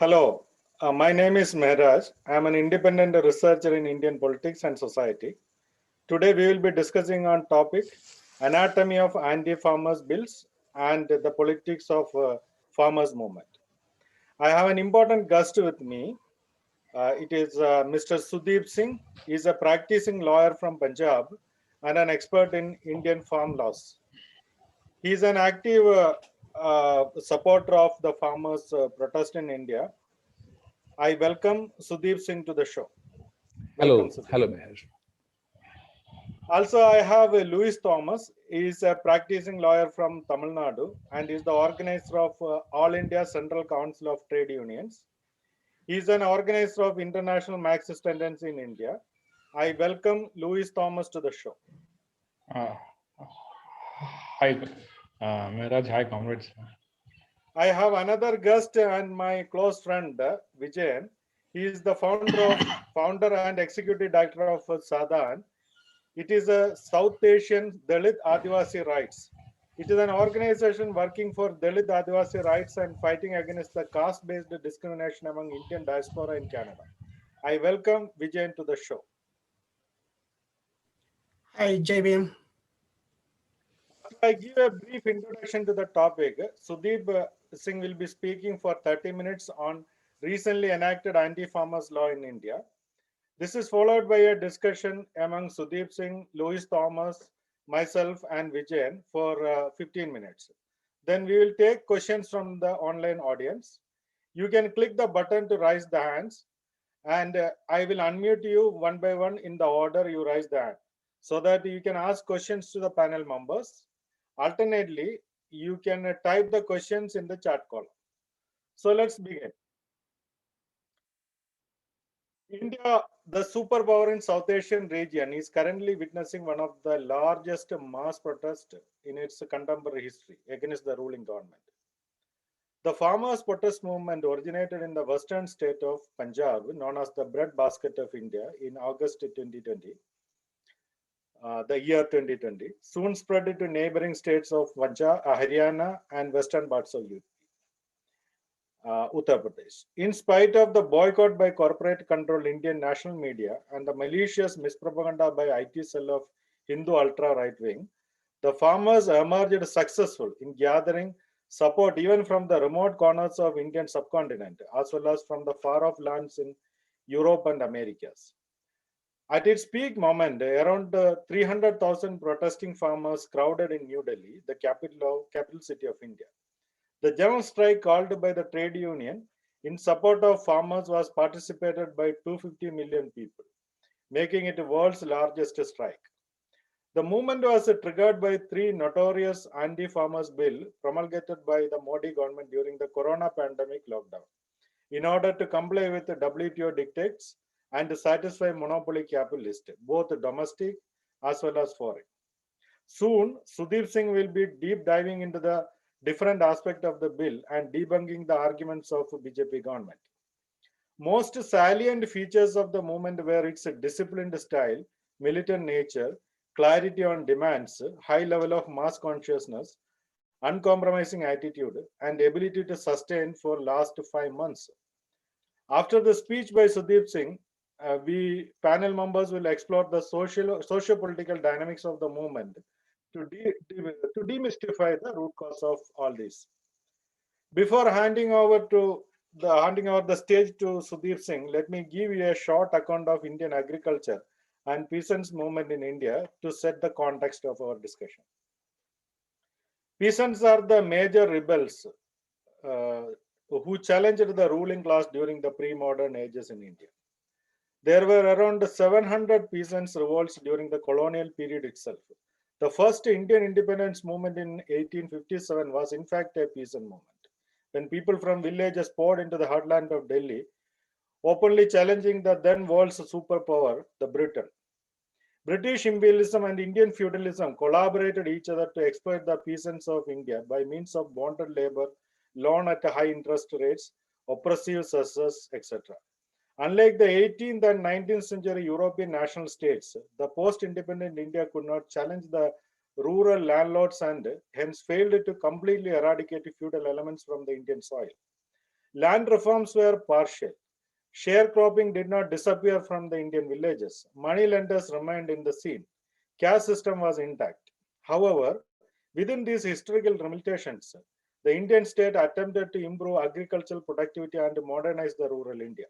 Hello, my name is Mehraj. I am an independent researcher in Indian politics and society. Today we will be discussing on topic anatomy of anti-farmers bills and the politics of farmers movement. I have an important guest with me. It is Mr. Sudeep Singh. He is a practicing lawyer from Punjab and an expert in Indian farm laws. He is an active supporter of the farmers' protest in India. I welcome Sudeep Singh to the show. Welcome, Sudeep. Hello, Meher. Also, I have Louis Thomas. He is a practicing lawyer from Tamil Nadu and is the organizer of All India Central Council of Trade Unions. He is an organizer of International Marxist Tendency in India. I welcome Louis Thomas to the show. Hi, Mehraj. Hi, comrades. I have another guest and my close friend, Vijayan. He is the founder and executive director of Sadhan. It is a South Asian Dalit Adivasi Rights. It is an organization working for Dalit Adivasi rights and fighting against the caste-based discrimination among Indian diaspora in Canada. I welcome Vijayan to the show. Hi, JBM. I give a brief introduction to the topic. Sudeep Singh will be speaking for 30 minutes on recently enacted anti-farmers law in India. This is followed by a discussion among Sudeep Singh, Louis Thomas, myself, and Vijayan for 15 minutes. Then we will take questions from the online audience. You can click the button to raise the hands, and I will unmute you one by one in the order you raise the hand so that you can ask questions to the panel members. Alternately, you can type the questions in the chat column. So let's begin. India, the superpower in South Asian region, is currently witnessing one of the largest mass protests in its contemporary history against the ruling government. The farmers' protest movement originated in the western state of Punjab, known as the breadbasket of India, in August 2020, the year 2020, soon spread to neighboring states of Punjab, Haryana, and western parts of UP. Uttar Pradesh. In spite of the boycott by corporate-controlled Indian national media and the malicious mispropaganda by IT cell of Hindu ultra-right wing, the farmers emerged successful in gathering support even from the remote corners of Indian subcontinent, as well as from the far-off lands in Europe and Americas. At its peak moment, around 300,000 protesting farmers crowded in New Delhi, the capital city of India. The general strike called by the trade union in support of farmers was participated by 250 million people, making it the world's largest strike. The movement was triggered by three notorious anti-farmers bill promulgated by the Modi government during the corona pandemic lockdown in order to comply with the WTO dictates and to satisfy monopoly capitalists, both domestic as well as foreign. Soon, Sudeep Singh will be deep diving into the different aspect of the bill and debunking the arguments of BJP government. Most salient features of the movement were its disciplined style, militant nature, clarity on demands, high level of mass consciousness, uncompromising attitude, and ability to sustain for last 5 months. After the speech by Sudeep Singh, we panel members will explore the socio-political dynamics of the movement to demystify the root cause of all this. Before handing over the stage to Sudeep Singh, let me give you a short account of Indian agriculture and peasants movement in India to set the context of our discussion. Peasants are the major rebels who challenged the ruling class during the pre-modern ages in India. There were around 700 peasants revolts during the colonial period itself. The first Indian independence movement in 1857 was in fact a peasant movement, when people from villages poured into the heartland of Delhi, openly challenging the then world's superpower, the Britain. British imperialism and Indian feudalism collaborated each other to exploit the peasants of India by means of bonded labor, loan at high interest rates, oppressive cesses, etc. Unlike the 18th and 19th century European national states, the post-independent India could not challenge the rural landlords and hence failed to completely eradicate feudal elements from the Indian soil. Land reforms were partial. Sharecropping did not disappear from the Indian villages. Money lenders remained in the scene. Caste system was intact. However, within these historical limitations, the Indian state attempted to improve agricultural productivity and modernize the rural India.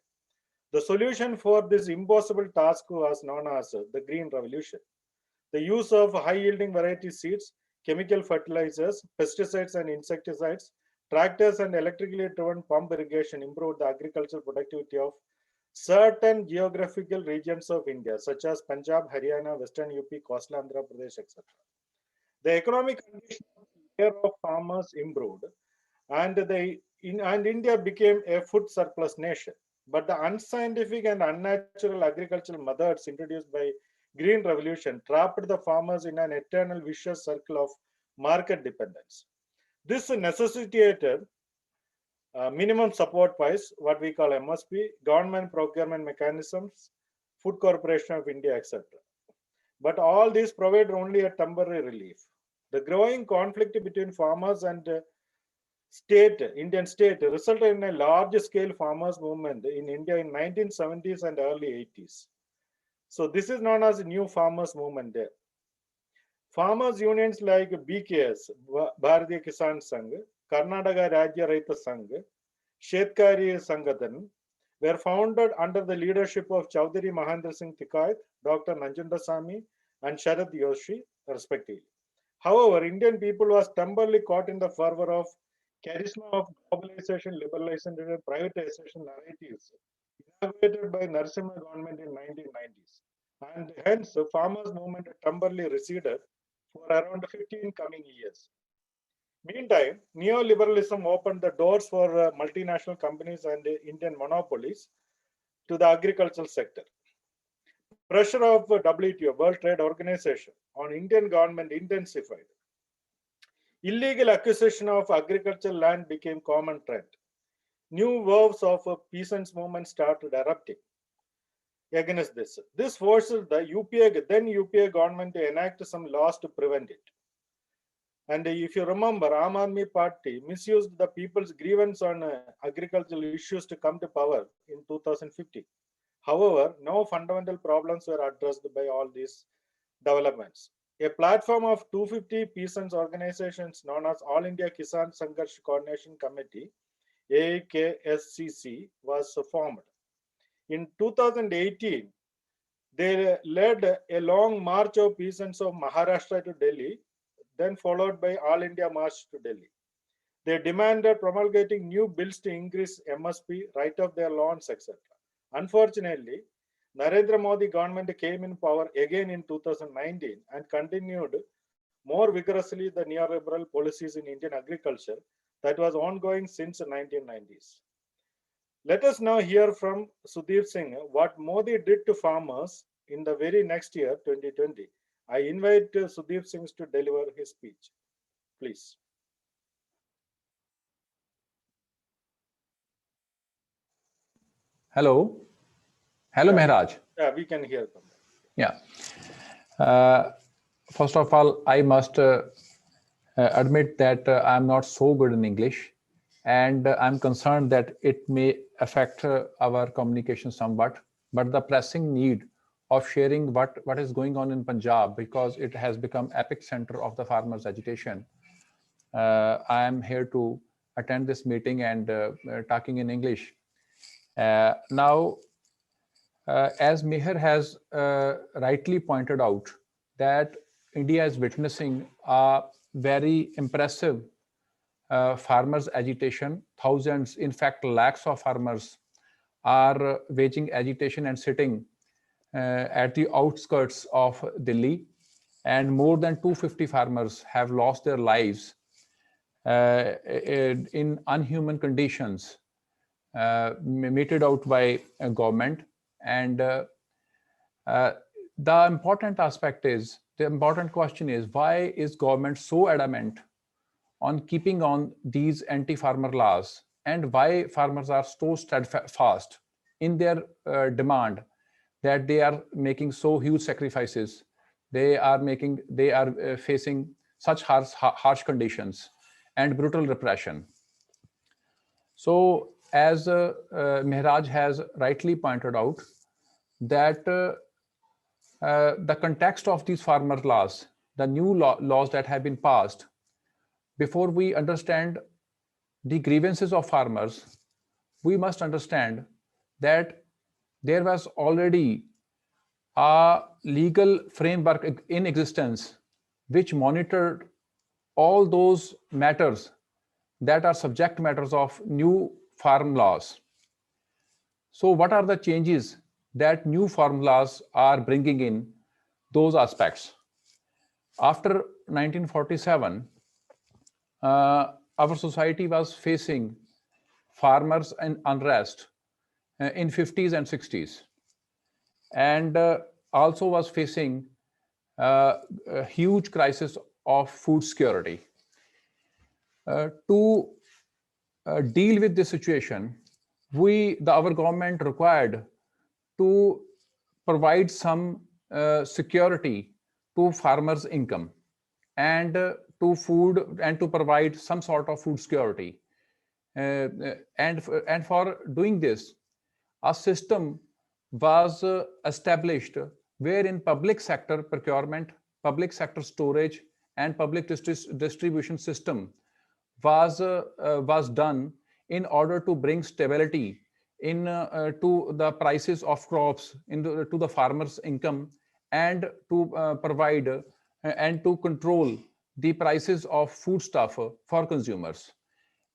The solution for this impossible task was known as the Green Revolution. The use of high-yielding variety seeds, chemical fertilizers, pesticides and insecticides, tractors and electrically driven pump irrigation improved the agricultural productivity of certain geographical regions of India, such as Punjab, Haryana, Western UP, coastal Andhra Pradesh, etc. The economic condition of farmers improved, and India became a food surplus nation. But the unscientific and unnatural agricultural methods introduced by Green Revolution trapped the farmers in an eternal vicious circle of market dependence. This necessitated minimum support price, what we call MSP, government procurement mechanisms, Food Corporation of India, etc. But all these provide only a temporary relief. The growing conflict between farmers and Indian state resulted in a large-scale farmers' movement in India in 1970s and early 80s. So this is known as New Farmers Movement there. Farmers unions like BKS, Bharatiya Kisan Sangh, Karnataka Rajya Raita Sangh, Shetkari Sangathan were founded under the leadership of Chaudhary Mahendra Singh Tikait, Dr. Nanjundasamy, and Sharad Yoshi, respectively. However, Indian people was temporarily caught in the fervor of charisma of globalization, liberalization, and privatization narratives inaugurated by Narasimha government in 1990s. And hence, the farmers' movement temporarily receded for around 15 coming years. Meantime, neoliberalism opened the doors for multinational companies and Indian monopolies to the agricultural sector. Pressure of WTO, World Trade Organization, on Indian government intensified. Illegal acquisition of agricultural land became common trend. New waves of peasants movement started erupting against this. This forced the then UPA government to enact some laws to prevent it. And if you remember, Aam Aadmi Party misused the people's grievance on agricultural issues to come to power in 2015. However, no fundamental problems were addressed by all these developments. A platform of 250 peasants organizations known as All India Kisan Sangharsh Coordination Committee, AIKSCC, was formed. In 2018, they led a long march of peasants of Maharashtra to Delhi, then followed by All India March to Delhi. They demanded promulgating new bills to increase MSP, right of their loans, etc. Unfortunately, Narendra Modi government came in power again in 2019 and continued more vigorously the neoliberal policies in Indian agriculture that was ongoing since the 1990s. Let us now hear from Sudhir Singh what Modi did to farmers in the very next year, 2020. I invite Sudhir Singh to deliver his speech. Please. Hello. Hello, Yeah. Mehraj. Yeah, we can hear them. Yeah. First of all, I must admit that I'm not so good in English, and I'm concerned that it may affect our communication somewhat. But the pressing need of sharing what is going on in Punjab, because it has become epic center of the farmers' agitation. I am here to attend this meeting and talking in English. Now, as Meher has rightly pointed out, that India is witnessing a very impressive farmers' agitation. Thousands, in fact, lakhs of farmers are waging agitation and sitting at the outskirts of Delhi. And more than 250 farmers have lost their lives in unhuman conditions meted out by a government. And the important question is, why is government so adamant on keeping on these anti-farmer laws, and why farmers are so steadfast in their demand that they are making so huge sacrifices? They are facing such harsh conditions and brutal repression. So as Mehraj has rightly pointed out, that the context of these farmer laws, the new laws that have been passed, before we understand the grievances of farmers, we must understand that there was already a legal framework in existence which monitored all those matters that are subject matters of new farm laws. So what are the changes that new farm laws are bringing in those aspects? After 1947, our society was facing farmers and unrest in 50s and 60s, and also was facing a huge crisis of food security. To deal with this situation, our government required to provide some security to farmers' income and to food, and to provide some sort of food security. And for doing this, a system was established wherein public sector procurement, public sector storage, and public distribution system was done in order to bring stability in to the prices of crops, to the farmers' income, and to provide and to control the prices of foodstuff for consumers.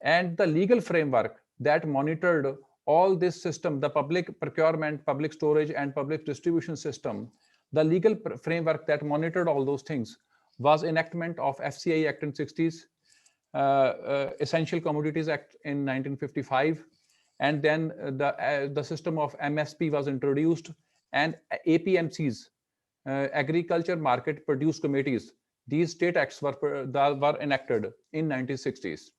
And the legal framework that monitored all this system, the public procurement, public storage, and public distribution system, the legal framework that monitored all those things was enactment of FCI Act in 60s, Essential Commodities Act in 1955, and then the system of MSP was introduced, and APMCs, Agriculture Market Produce Committees, these state acts were enacted in 1960s.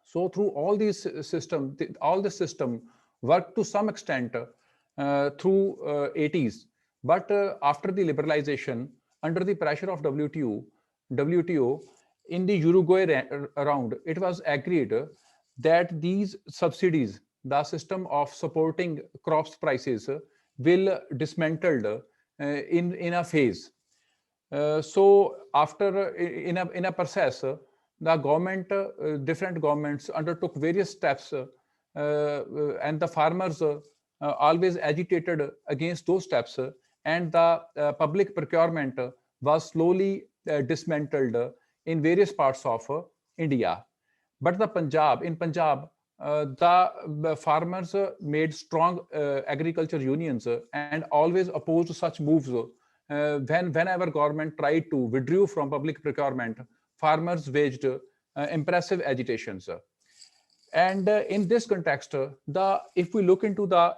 So through all these system, all the system worked to some extent through 80s. But after the liberalization, under the pressure of WTO in the Uruguay round, it was agreed that these subsidies, the system of supporting crops prices, will dismantled in a phase. So after in a process, the government, different governments undertook various steps, and the farmers always agitated against those steps, and the public procurement was slowly dismantled in various parts of India. But in Punjab, the farmers made strong agriculture unions and always opposed such moves. Whenever government tried to withdraw from public procurement, farmers waged impressive agitations. And in this context, if we look into the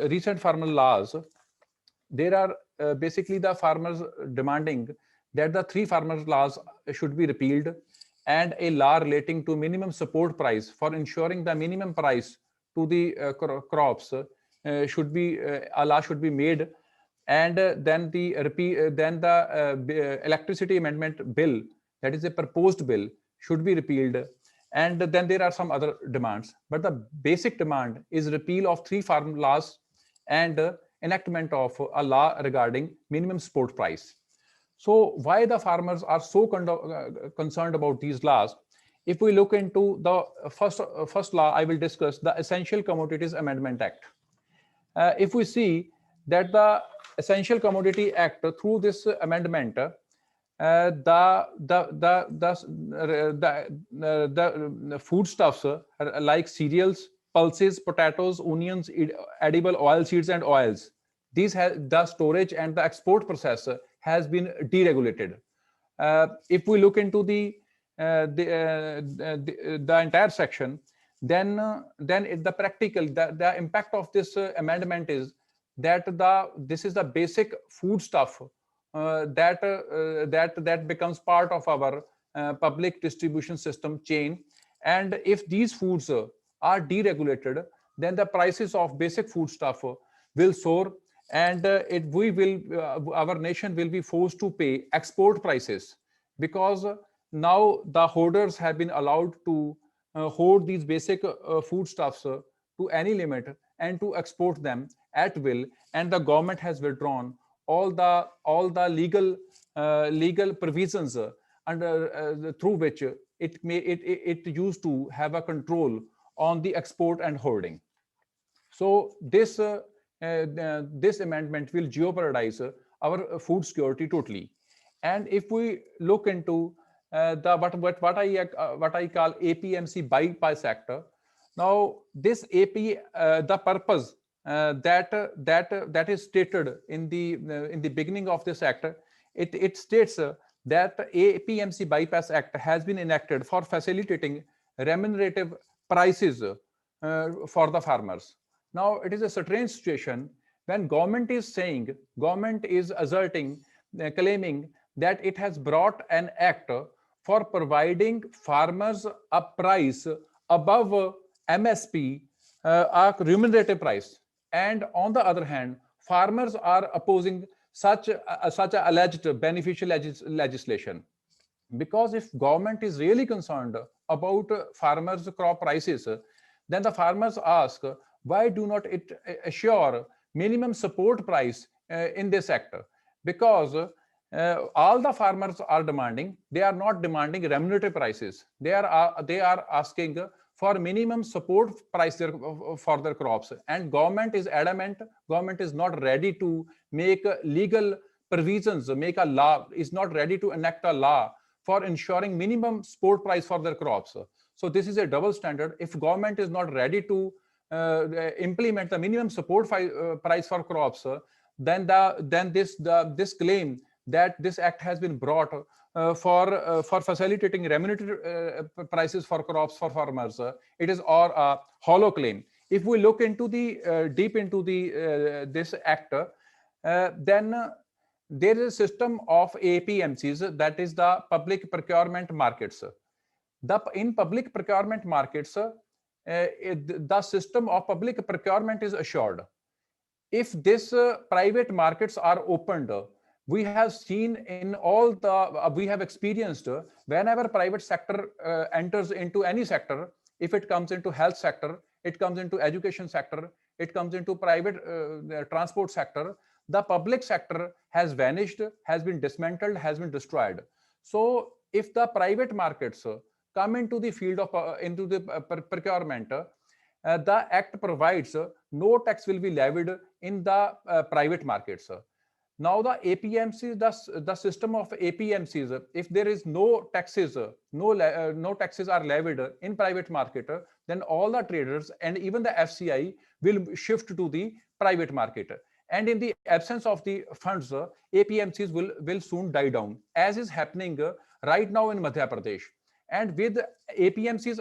recent farmer laws, there are basically the farmers demanding that the 3 farmers laws should be repealed, and a law relating to minimum support price for ensuring the minimum price to the crops should be a law should be made, and then the electricity amendment bill, that is a proposed bill, should be repealed. And then there are some other demands, but the basic demand is repeal of 3 farm laws and enactment of a law regarding minimum support price. So why the farmers are so concerned about these laws? If we look into the first law, I will discuss the Essential Commodities Amendment Act. If we see that the Essential Commodity Act, through this amendment, the foodstuffs like cereals, pulses, potatoes, onions, edible oil seeds, and oils, these the storage and the export process has been deregulated. If we look into the entire section, then the impact of this amendment is that this is the basic foodstuff that becomes part of our public distribution system chain. And if these foods are deregulated, then the prices of basic foodstuff will soar, and our nation will be forced to pay export prices, because now the hoarders have been allowed to hoard these basic foodstuffs to any limit and to export them at will, and the government has withdrawn all the legal provisions through which it used to have a control on the export and hoarding. So this amendment will jeopardize our food security totally. And if we look into the what I call APMC bypass sector, now this the purpose that is stated in the beginning of this act, it states that APMC bypass act has been enacted for facilitating remunerative prices for the farmers. Now it is a strange situation when government is asserting, claiming that it has brought an act for providing farmers a price above MSP, a remunerative price, and on the other hand, farmers are opposing such a alleged beneficial legislation. Because if government is really concerned about farmers' crop prices, then the farmers ask, why do not it assure minimum support price in this sector? Because all the farmers are demanding, they are not demanding remunerative prices. They are asking for minimum support price for their crops, and government is adamant. Government is not ready to make legal provisions, make a law, is not ready to enact a law for ensuring minimum support price for their crops. So this is a double standard. If government is not ready to implement the minimum support price for crops, then this claim that this act has been brought for facilitating remunerative prices for crops for farmers, it is or a hollow claim. If we look into the deep into the this act, then there is a system of APMCs, that is the public procurement markets. In public procurement markets, the system of public procurement is assured. If this private markets are opened, we have seen in all the we have experienced whenever private sector enters into any sector, if it comes into health sector, it comes into education sector, it comes into private transport sector, the public sector has vanished, has been dismantled, has been destroyed. So if the private markets come into the field of into the procurement, the act provides no tax will be levied in the private markets. Now the APMCs, the system of APMCs, if there is no taxes, no taxes are levied in private market, then all the traders and even the FCI will shift to the private market. And in the absence of the funds, APMCs will soon die down, as is happening right now in Madhya Pradesh. And with APMCs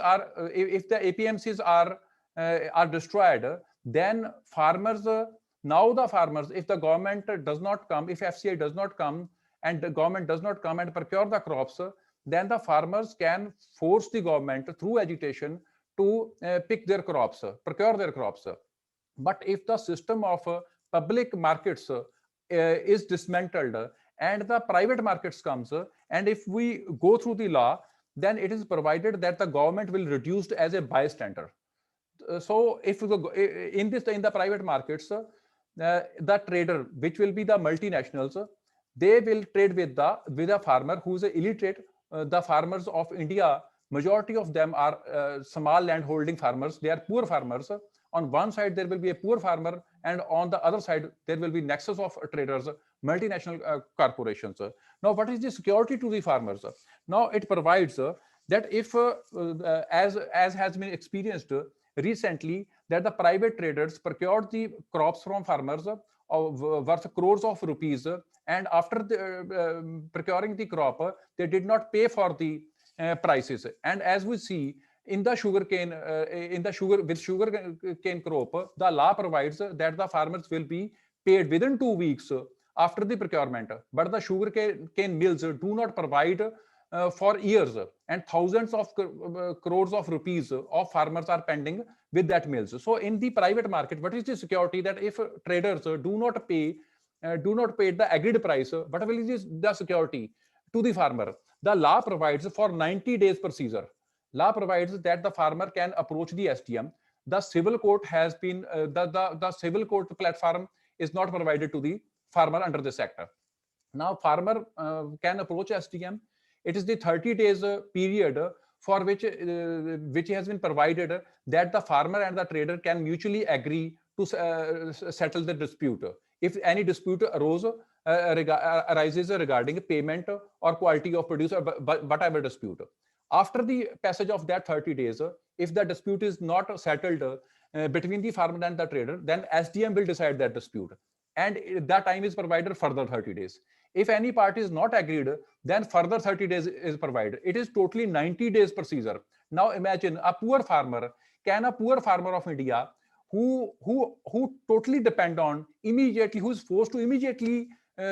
if the APMCs are destroyed, then farmers, now the farmers, if the government does not come, if FCI does not come and the government does not come and procure the crops, then the farmers can force the government through agitation to pick their crops, procure their crops. But if the system of public markets is dismantled and the private markets comes, and if we go through the law, then it is provided that the government will reduce as a bystander. So if in the private markets, the trader, which will be the multinationals, they will trade with a farmer who is illiterate. The farmers of India, majority of them are small land holding farmers. They are poor farmers. On one side there will be a poor farmer, and on the other side there will be nexus of traders, multinational corporations. Now what is the security to the farmers? Now it provides that if as has been experienced recently, that the private traders procured the crops from farmers worth crores of rupees, and after procuring the crop, they did not pay for the prices. And as we see in the sugarcane, sugarcane crop, the law provides that the farmers will be paid within 2 weeks after the procurement, but the sugarcane mills do not provide for years, and thousands of crores of rupees of farmers are pending with that mills. So in the private market, what is the security that if traders do not pay the agreed price, what will be the security to the farmer? The law provides for 90 days procedure. Law provides that the farmer can approach the SDM. The civil court has been the civil court platform is not provided to the farmer under this sector. Now farmer can approach SDM. It is the 30 days period for which has been provided that the farmer and the trader can mutually agree to settle the dispute. If any dispute arises regarding payment or quality of produce or whatever dispute. After the passage of that 30 days, if the dispute is not settled between the farmer and the trader, then SDM will decide that dispute. And that time is provided further 30 days. If any party is not agreed, then further 30 days is provided. It is totally 90 days procedure. Now imagine a poor farmer of India who totally depend on immediately, who is forced to immediately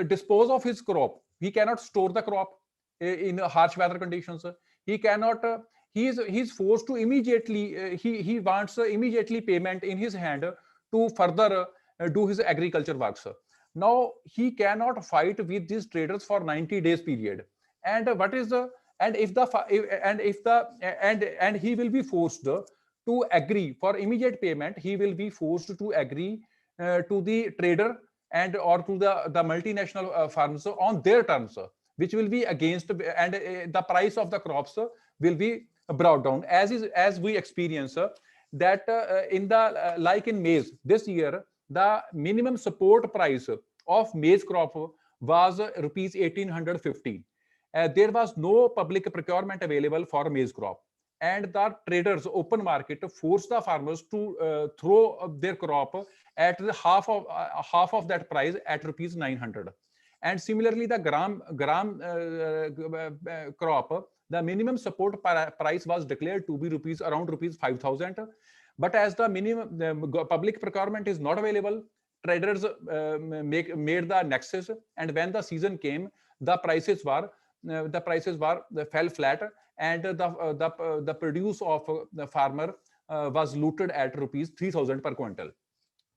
dispose of his crop. He cannot store the crop in harsh weather conditions. He cannot. He is forced to immediately. He wants immediately payment in his hand to further do his agriculture works. Now he cannot fight with these traders for 90 days period. And what is the and if the and he will be forced to agree for immediate payment. He will be forced to agree to the trader and or to the multinational farms on their terms, which will be against, and the price of the crops will be brought down, as we experience that in the like in maize this year, the minimum support price of maize crop was rupees 1815. There was no public procurement available for maize crop, and the traders open market forced the farmers to throw their crop at the half of that price at rupees 900. And similarly, the gram crop, the minimum support price was declared to be around rupees 5,000. But as the minimum public procurement is not available, traders made the nexus, and when the season came, the prices fell flat, and the produce of the farmer was looted at rupees 3,000 per quintal.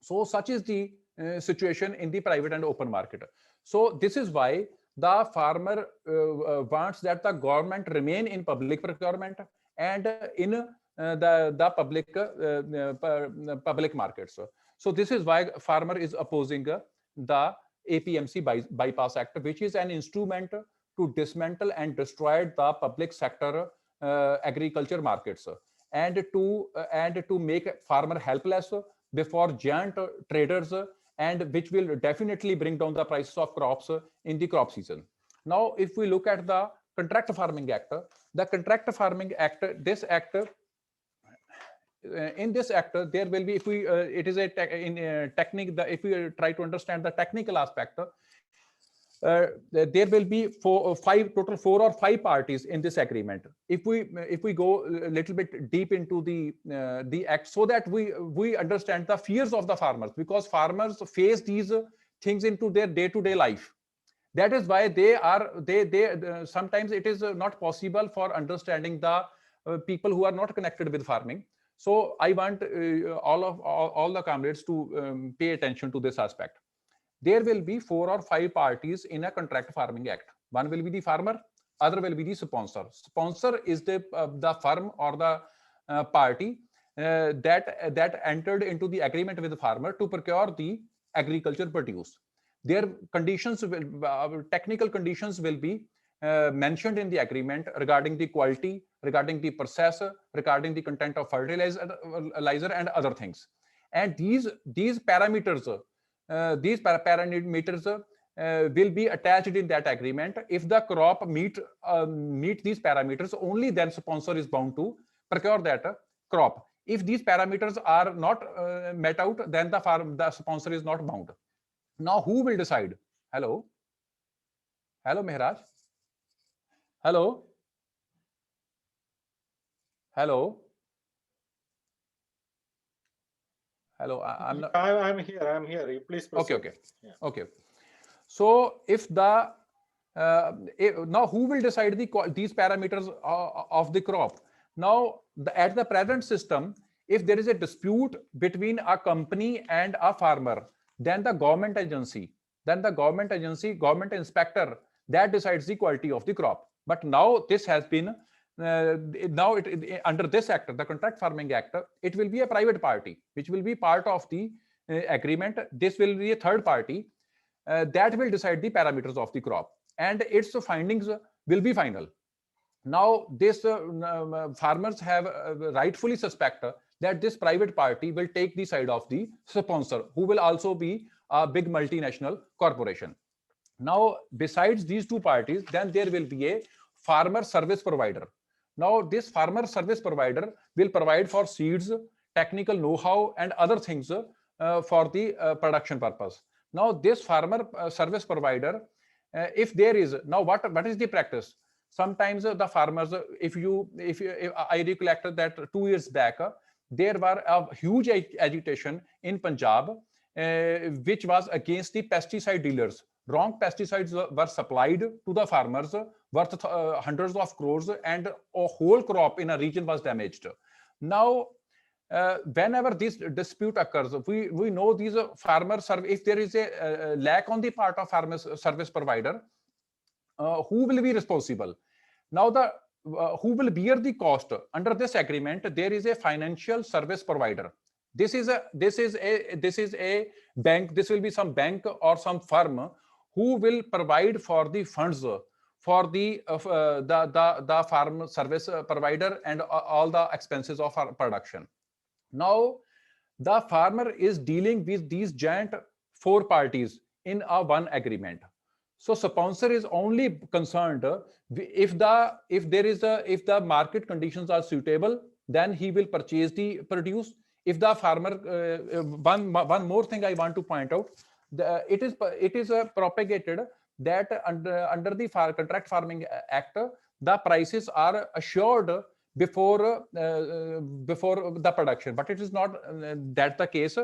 So such is the situation in the private and open market. So this is why the farmer wants that the government remain in public procurement and in the public markets. So this is why farmer is opposing the APMC bypass act, which is an instrument to dismantle and destroy the public sector agriculture markets, and to make farmer helpless before giant traders, and which will definitely bring down the prices of crops in the crop season. Now, if we look at the Contract Farming Act, the Contract Farming Act, this act, in this act, there will be, if we, it is a technique, if we try to understand the technical aspect, there will be four or five parties in this agreement. If we go a little bit deep into the act, so that we understand the fears of the farmers, because farmers face these things into their day-to-day life. That is why they sometimes it is not possible for understanding the people who are not connected with farming. So I want all the comrades to pay attention to this aspect. There will be 4 or 5 parties in a Contract Farming Act. One will be the farmer, other will be the sponsor. Sponsor is the firm or the party that entered into the agreement with the farmer to procure the agriculture produce. Their conditions technical conditions will be mentioned in the agreement regarding the quality, regarding the process, regarding the content of fertilizer and other things. And these parameters will be attached in that agreement. If the crop meet these parameters, only then sponsor is bound to procure that crop. If these parameters are not met out, then the sponsor is not bound. Now, who will decide? Hello, Mehraj. Hello. I'm not. I'm here. You please proceed. Okay. Yeah. Okay. So if now who will decide these parameters of the crop? Now, at the present system, if there is a dispute between a company and a farmer, then the government inspector that decides the quality of the crop. But now this has been now under this act, the Contract Farming Act, it will be a private party which will be part of the agreement. This will be a third party that will decide the parameters of the crop, and its findings will be final. Now, this farmers have rightfully suspect that this private party will take the side of the sponsor, who will also be a big multinational corporation. Now, besides these two parties, then there will be a farmer service provider. Now, this farmer service provider will provide for seeds, technical know-how, and other things for the production purpose. Now, this farmer service provider, if there is, now what is the practice? Sometimes the farmers, if I recollect that 2 years back, there were a huge agitation in Punjab, which was against the pesticide dealers. Wrong pesticides were supplied to the farmers worth hundreds of crores, and a whole crop in a region was damaged. Now, whenever this dispute occurs, we know these farmers, if there is a lack on the part of farmer service provider, who will be responsible? Now, who will bear the cost? Under this agreement, there is a financial service provider. This is a bank. This will be some bank or some firm who will provide for the funds for the farm service provider and all the expenses of our production. Now, the farmer is dealing with these giant four parties in a one agreement. So sponsor is only concerned if the market conditions are suitable, then he will purchase the produce. If the farmer, one more thing I want to point out, it is propagated that under the Contract Farming Act, the prices are assured before the production, but it is not that the case.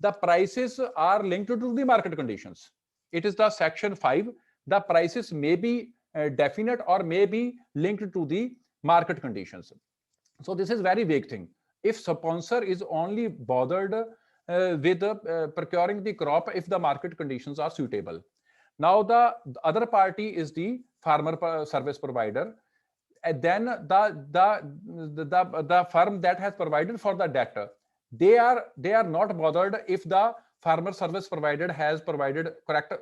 The prices are linked to the market conditions. It is the section 5. The prices may be definite or may be linked to the market conditions. So this is very vague thing. If sponsor is only bothered with procuring the crop if the market conditions are suitable. Now the other party is the farmer service provider. And then the firm that has provided for the data, they are not bothered if the farmer service provider has provided correct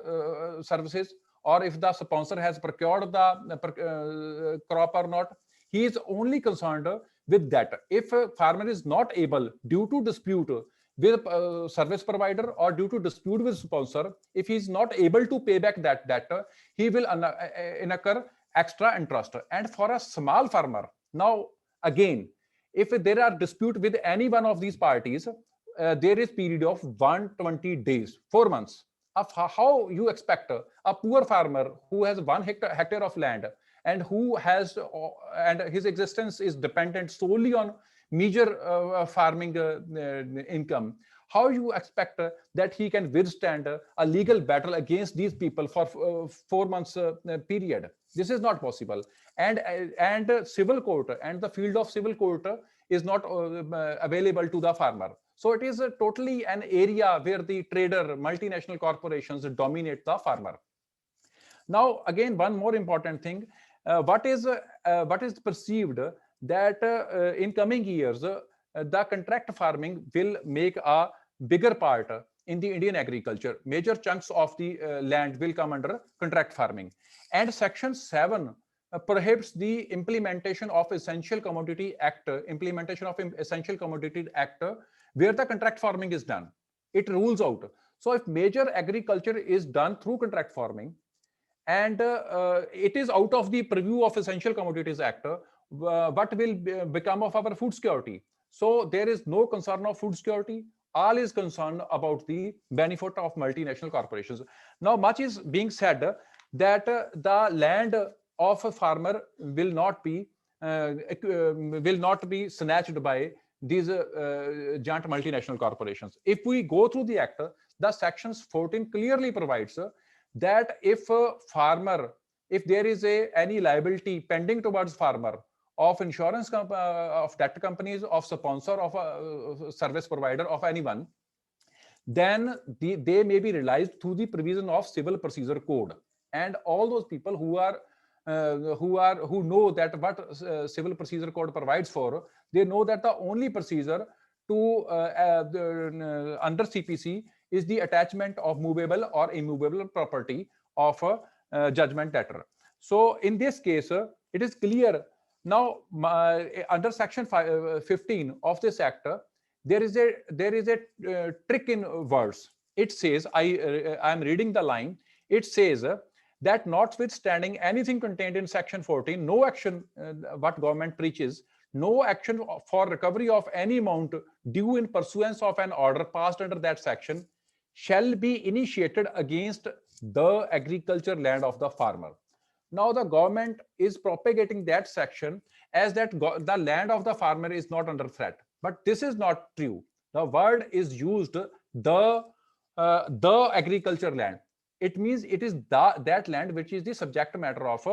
services, or if the sponsor has procured the crop or not. He is only concerned with that. If a farmer is not able, due to dispute with service provider or due to dispute with sponsor, if he is not able to pay back that data, he will incur extra interest. And for a small farmer, now again, if there are dispute with any one of these parties, there is period of 120 days, 4 months. Of how you expect a poor farmer who has 1 hectare of land and who has and his existence is dependent solely on major farming income, how you expect that he can withstand a legal battle against these people for 4 months period? This is not possible. And civil court and the field of civil court is not available to the farmer. So it is totally an area where the trader, multinational corporations dominate the farmer. Now, again, one more important thing, what is perceived that in coming years, the contract farming will make a bigger part in the Indian agriculture. Major chunks of the land will come under contract farming. And Section 7 prohibits the implementation of Essential Commodity Act, where the contract farming is done. It rules out. So if major agriculture is done through contract farming, and it is out of the purview of Essential Commodities Act, what will become of our food security? So there is no concern of food security. All is concerned about the benefit of multinational corporations. Now, much is being said that the land of a farmer will not be snatched by these giant multinational corporations. If we go through the act, the sections 14 clearly provides that if a farmer, if there is any liability pending towards farmer of insurance of debt companies, of sponsor, of a service provider, of anyone, then they may be realized through the provision of Civil Procedure Code. And all those people who are who know that what Civil Procedure Code provides for, they know that the only procedure to under CPC is the attachment of movable or immovable property of a judgment debtor. So in this case, it is clear now under section 15 of this act, there is a trick in words. It says, I am reading the line. It says that notwithstanding anything contained in section 14, no action, what government preaches, no action for recovery of any amount due in pursuance of an order passed under that section shall be initiated against the agriculture land of the farmer. Now the government is propagating that section as that the land of the farmer is not under threat. But this is not true. The word is used, the agriculture land. It means it is that land which is the subject matter of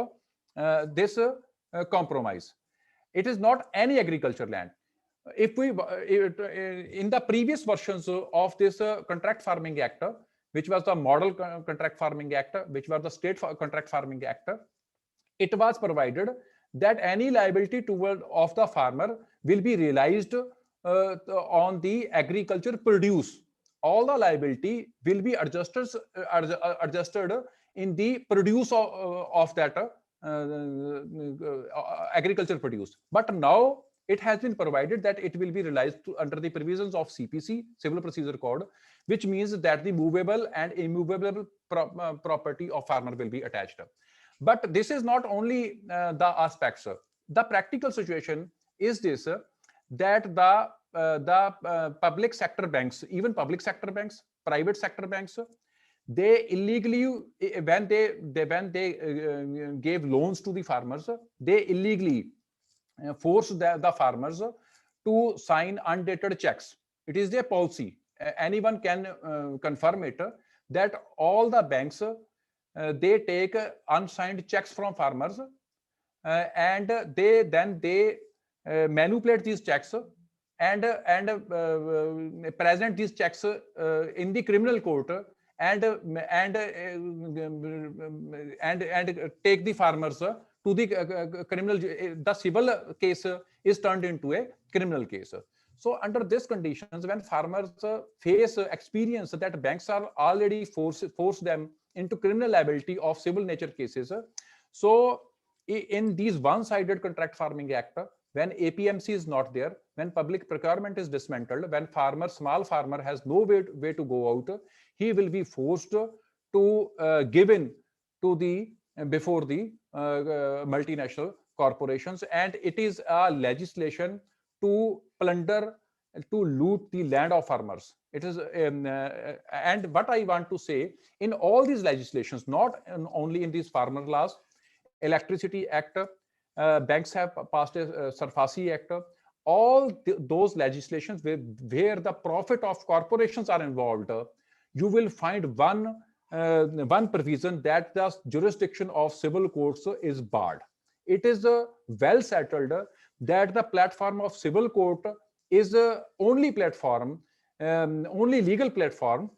this compromise. It is not any agriculture land. If we, in the previous versions of this Contract Farming Act, which was the Model Contract Farming Act, which was the State Contract Farming Act, it was provided that any liability toward of the farmer will be realized on the agriculture produce. All the liability will be adjusted in the produce of that agriculture produce. But now it has been provided that it will be realized under the provisions of CPC, Civil Procedure Code, which means that the movable and immovable property of farmer will be attached. But this is not only the aspects. The practical situation is this, that the public sector banks, even public sector banks, private sector banks, they illegally, when they gave loans to the farmers, they illegally forced the farmers to sign undated checks. It is their policy. Anyone can confirm it, that all the banks, they take unsigned checks from farmers, and they manipulate these checks and present these checks in the criminal court, and take the farmers to the criminal. The civil case is turned into a criminal case. So under these conditions, when farmers experience that banks are already force them into criminal liability of civil nature cases, so in these one-sided Contract Farming Act, when APMC is not there, when public procurement is dismantled, when small farmer has no way to go out, he will be forced to give in to the before the multinational corporations, and it is a legislation to plunder, to loot the land of farmers. It is, and what I want to say, in all these legislations, not only in these farmer laws, Electricity Act, banks have passed a SARFAESI Act, all those legislations where the profit of corporations are involved, you will find one provision that the jurisdiction of civil courts is barred. It is well settled that the platform of civil court is only platform, only legal platform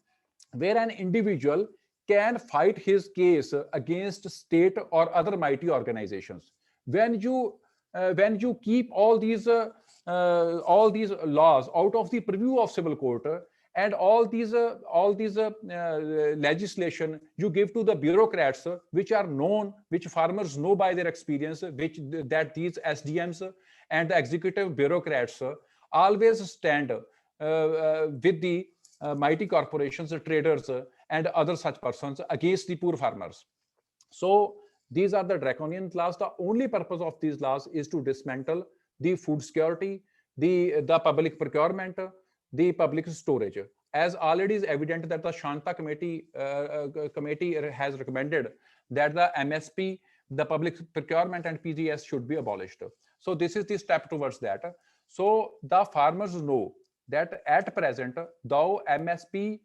where an individual can fight his case against state or other mighty organizations. When you keep all these laws out of the purview of civil court, and all these legislation you give to the bureaucrats, which are known, which farmers know by their experience, that these SDMs and the executive bureaucrats always stand with the mighty corporations, traders, and other such persons against the poor farmers. So these are the draconian laws. The only purpose of these laws is to dismantle the food security, the public procurement, the public storage. As already is evident that the Shanta committee has recommended that the MSP, the public procurement, and PGS should be abolished. So this is the step towards that. So the farmers know that at present, though MSP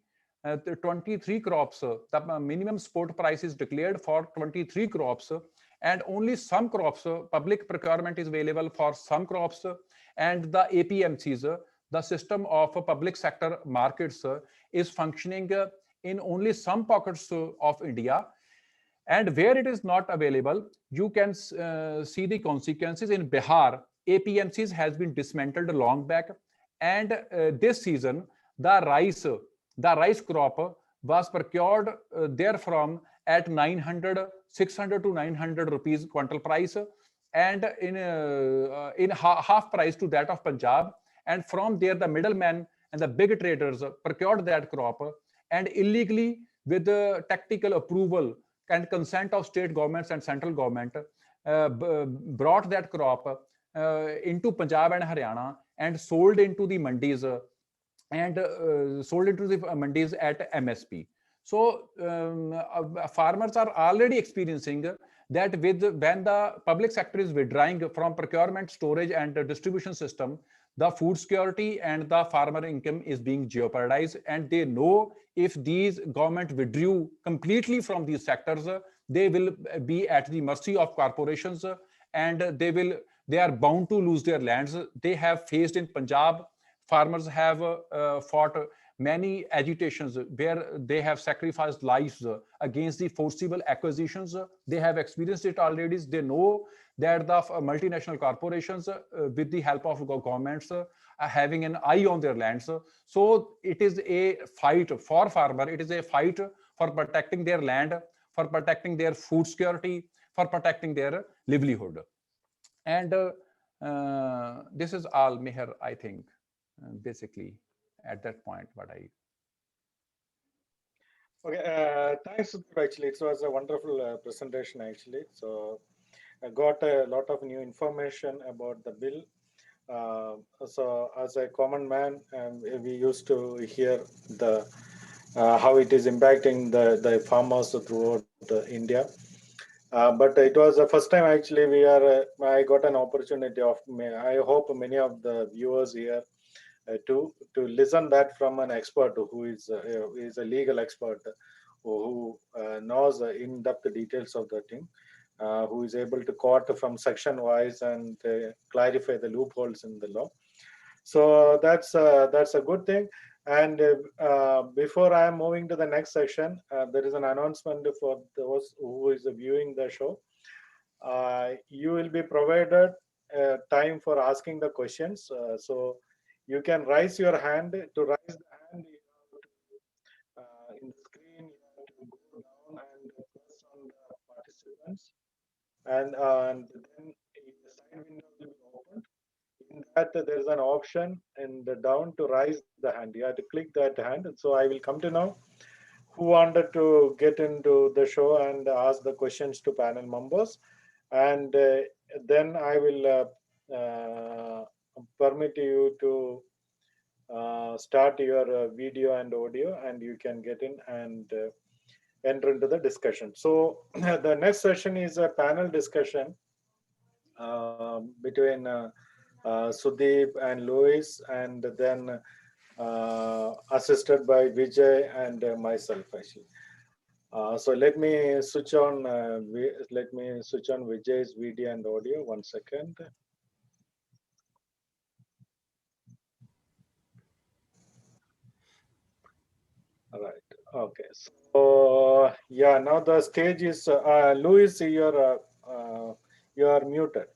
23 crops, the minimum support price is declared for 23 crops, and only some crops, public procurement is available for some crops, and the APMCs, the system of public sector markets, is functioning in only some pockets of India. And where it is not available, you can see the consequences. In Bihar, APMCs has been dismantled long back, and this season the rice crop was procured therefrom at 600 to 900 rupees quintal price, and in half price to that of Punjab. And from there, the middlemen and the big traders procured that crop, and illegally, with the tactical approval and consent of state governments and central government, brought that crop into Punjab and Haryana and sold into the mandis at MSP. So farmers are already experiencing that when the public sector is withdrawing from procurement, storage, and distribution system, the food security and the farmer income is being jeopardized. And they know if these government withdrew completely from these sectors, they will be at the mercy of corporations, and they are bound to lose their lands. They have faced in Punjab, farmers have fought many agitations where they have sacrificed lives against the forcible acquisitions. They have experienced it already. They know that the multinational corporations, with the help of governments, are having an eye on their lands. So it is a fight for farmer. It is a fight for protecting their land, for protecting their food security, for protecting their livelihood. And this is all, Meher, I think, basically at that point what I. Okay, thanks. Actually, it was a wonderful presentation. Actually, so I got a lot of new information about the bill. So, as a common man, we used to hear the how it is impacting the farmers throughout India. But it was the first time actually I got an opportunity of. I hope many of the viewers here to listen that from an expert who is a legal expert who knows the in-depth details of the thing, who is able to quote from section wise and clarify the loopholes in the law. So that's a good thing. And before I am moving to the next section, there is an announcement for those who is viewing the show. You will be provided time for asking the questions. So you can raise your hand. To raise the hand, you have to, in the screen, you have to go down and press on the participants, and then the side window will be opened. In that, there is an option in the down to raise the hand. You have to click that hand. So I will come to know who wanted to get into the show and ask the questions to panel members, and then I will permit you to start your video and audio, and you can get in and enter into the discussion. So the next session is a panel discussion between Sudeep and Louis, and then assisted by Vijay and myself actually. So let me switch on Vijay's video and audio. 1 second. All right. Okay. So yeah, now the stage is Louis. You are muted.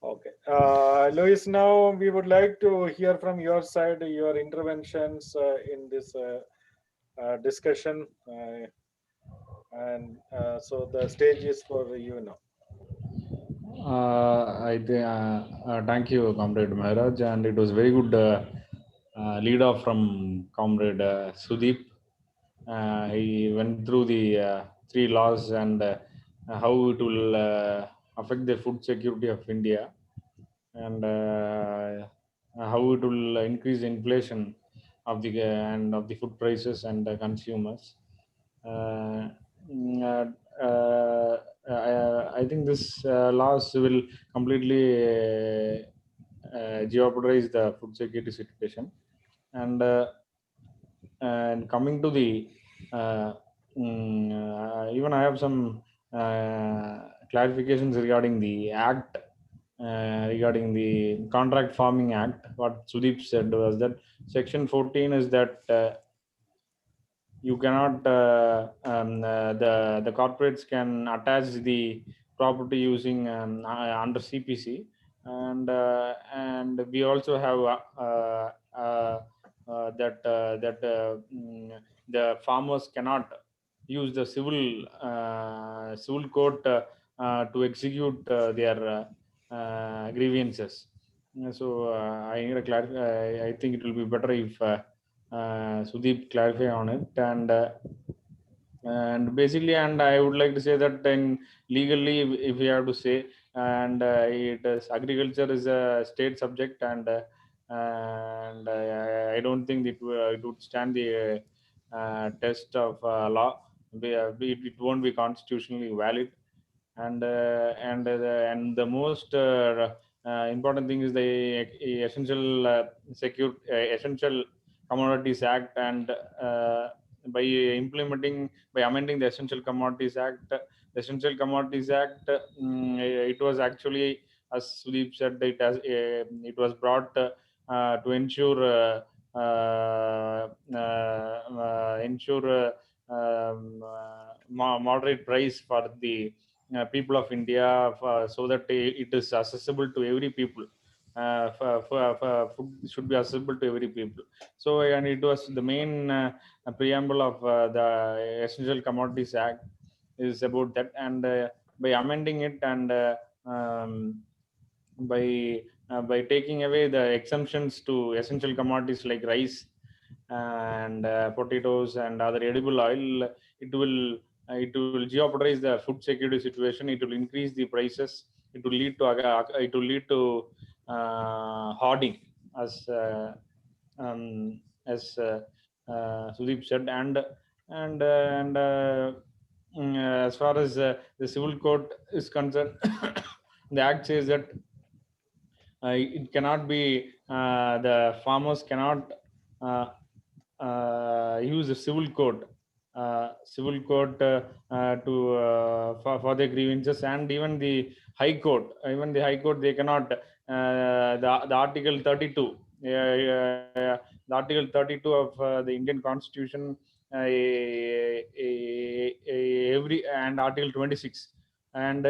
Okay. Louis, now we would like to hear from your side your interventions in this discussion. And so the stage is for you now. Thank you, Comrade Maharaj, and it was very good lead off from Comrade Sudeep. He went through the 3 laws and how it will affect the food security of India, and how it will increase the inflation of the and of the food prices and consumers. Uh, mm, I think this laws will completely jeopardize the food security situation. And coming to the even I have some clarifications regarding the act, regarding the Contract Farming Act. What Sudeep said was that Section 14 is that you cannot the corporates can attach the property using under CPC, and we also have the farmers cannot use the civil court to execute their grievances. So I need a I think it will be better if Sudeep clarify on it. And basically, and I would like to say that in legally, if we have to say, and it is agriculture is a state subject, and I don't think it would stand the test of law. It won't be constitutionally valid. And the most important thing is the essential essential commodities act. And by by amending the essential commodities act, it was actually, as Sudeep said, it was brought to ensure moderate price for the people of India, so that it is accessible to every people. Food should be accessible to every people. So, and it was the main preamble of the Essential Commodities Act is about that. And by amending it, and um, by taking away the exemptions to essential commodities like rice and potatoes and other edible oil, it will jeopardize the food security situation. It will increase the prices. It will lead to hoarding, as Sudeep said. As far as the civil court is concerned, the act says that it cannot be the farmers cannot use the civil court to for their grievances. And even the high court, they cannot the article 32, the article 32 of the Indian Constitution, every and article 26, and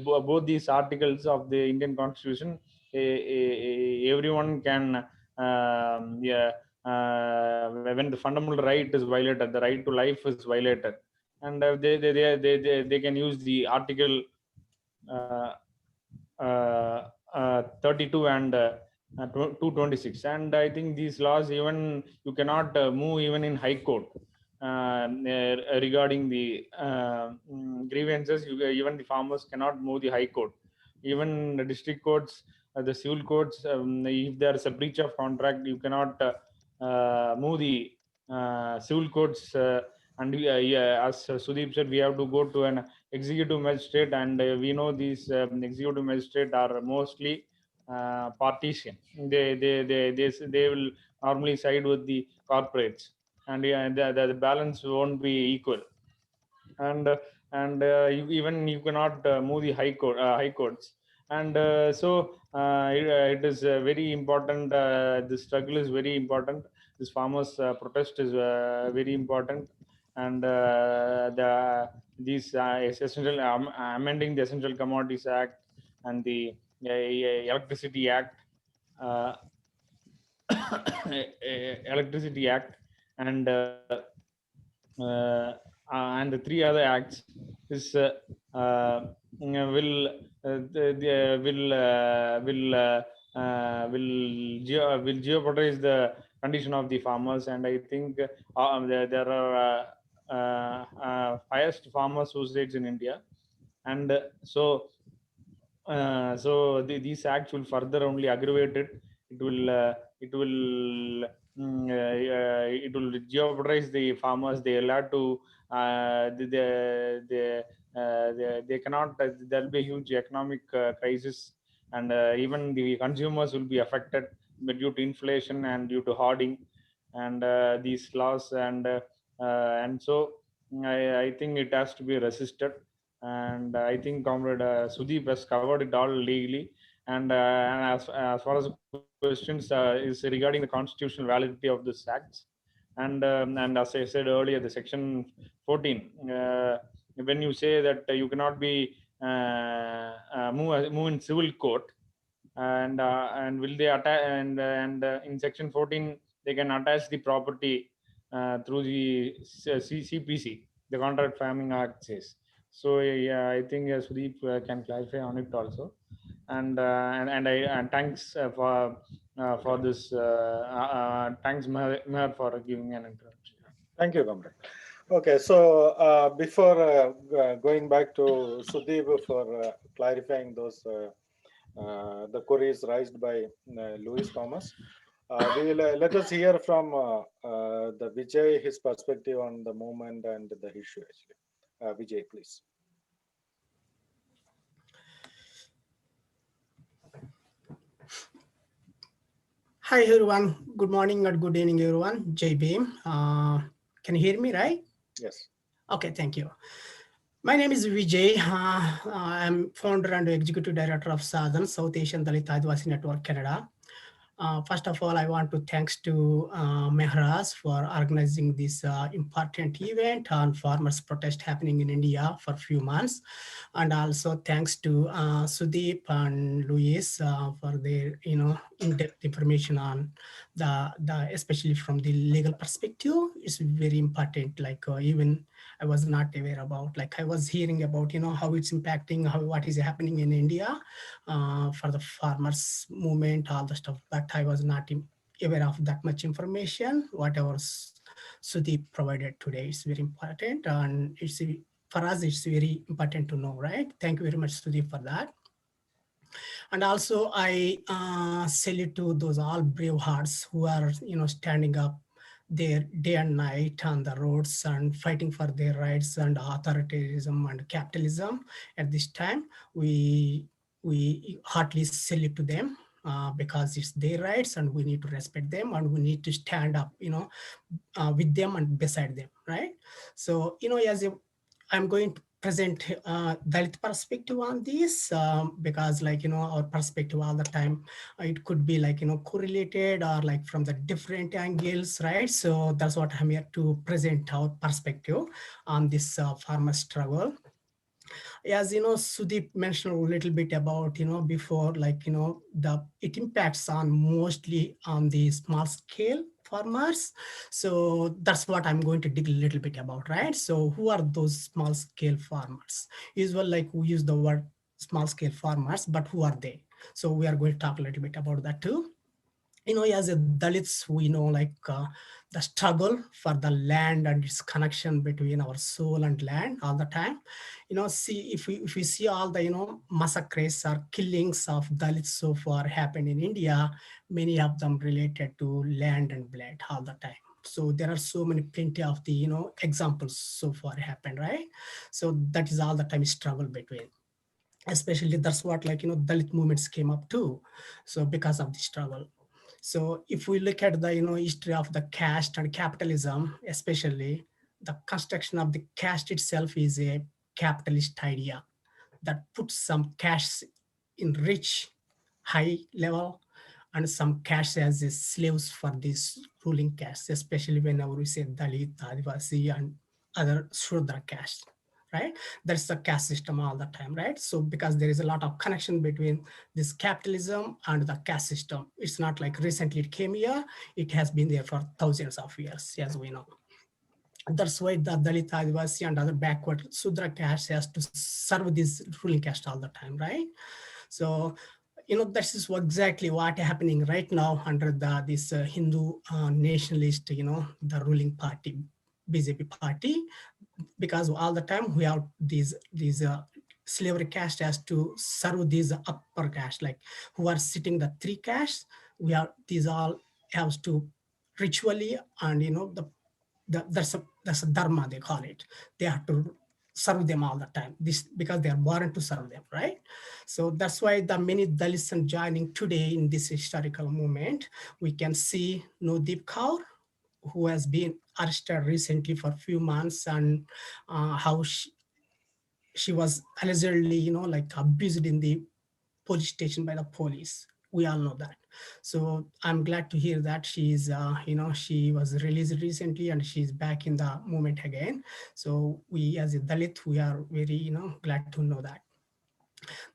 both these articles of the Indian Constitution, everyone can yeah, when the fundamental right is violated, the right to life is violated, and they can use the article uh, 32 and 226. And I think these laws, even you cannot move even in high court regarding the grievances. Even the farmers cannot move the high court. Even the district courts, the civil courts, if there is a breach of contract, you cannot move the civil courts. And yeah, as Sudeep said, we have to go to an executive magistrate, and we know these executive magistrate are mostly partisan. They will normally side with the corporates, and the balance won't be equal. And even you cannot move the high courts. And it is very important. The struggle is very important. This farmers protest is very important. And these essential amending the Essential Commodities Act and the Electricity Act, uh, Electricity Act, and and the three other acts is will jeopardize the condition of the farmers. And I think there are highest farmer suicides in India. And these acts will further only aggravate it. It will it will jeopardize the farmers. They will have to they cannot. There will be a huge economic crisis, and even the consumers will be affected due to inflation and due to hoarding and these laws. And so I think it has to be resisted. And I think Comrade Sudeep has covered it all legally. And as far as questions is regarding the constitutional validity of this acts, And as I said earlier, the section 14, when you say that you cannot be move in civil court, and will they attach, and in section 14 they can attach the property through the CPC, the Contract Farming Act says. So yeah, I think Sudeep can clarify on it also. And thanks for this. Thanks, Meher, for giving an introduction. Thank you, Comrade. Okay, so before going back to Sudeep for clarifying those the queries raised by Louis Thomas, we will let us hear from the Vijay his perspective on the movement and the issue. Actually, Vijay, please. Hi everyone, good morning or good evening everyone. Jai Bhim. Can you hear me right? Yes. Okay, thank you. My name is Vijay. I'm founder and executive director of Southern South Asian Dalit Adivasi Network Canada. First of all, I want to thanks to Mehraj for organizing this important event on farmers protest happening in India for a few months. And also thanks to Sudeep and Luis for their, in-depth information on the especially from the legal perspective. It's very important. Like even I was not aware about, like I was hearing about, how it's impacting, what is happening in India for the farmers movement, all the stuff, but I was not aware of that much information. Whatever Sudeep provided today is very important, and for us, it's very important to know, right? Thank you very much, Sudeep, for that. And also, I salute to those all brave hearts who are, standing up there day and night on the roads and fighting for their rights and authoritarianism and capitalism. At this time, we heartily salute to them. Because it's their rights and we need to respect them and we need to stand up, with them and beside them, right? So, I'm going to present Dalit perspective on this because our perspective all the time, it could be correlated or like from the different angles, right? So that's what I'm here to present our perspective on this farmer struggle. As Sudeep mentioned a little bit about before, it impacts on mostly on the small scale farmers. So that's what I'm going to dig a little bit about, right? So who are those small scale farmers? Usually, like we use the word small scale farmers, but who are they? So we are going to talk a little bit about that too. As a Dalits, we know the struggle for the land and its connection between our soul and land all the time. See if we see all the massacres or killings of Dalits so far happened in India, many of them related to land and blood all the time. So there are so many plenty of the examples so far happened, right? So that is all the time struggle between. Especially that's what Dalit movements came up too. So because of the struggle. So if we look at the history of the caste and capitalism, especially the construction of the caste itself is a capitalist idea that puts some caste in rich, high level, and some caste as slaves for this ruling caste, especially whenever we say Dalit, Adivasi, and other Shudra caste, right? That's the caste system all the time, right? So because there is a lot of connection between this capitalism and the caste system. It's not like recently it came here, it has been there for thousands of years, as we know. That's why the Dalit, Adivasi, and other backward Sudra caste has to serve this ruling caste all the time, right? So, this is exactly what happening right now under this Hindu nationalist, the ruling party, BJP party, because all the time we have these slavery caste has to serve these upper caste, like who are sitting the three castes. We have these all has to ritually and that's a dharma they call it. They have to serve them all the time. This because they are born to serve them, right? So that's why the many Dalits are joining today in this historical movement. We can see Nodeep Kaur, who has been arrested recently for a few months, and how she was allegedly, abused in the police station by the police. We all know that. So I'm glad to hear that she's, she was released recently and she's back in the movement again. So we as a Dalit, we are very, glad to know that.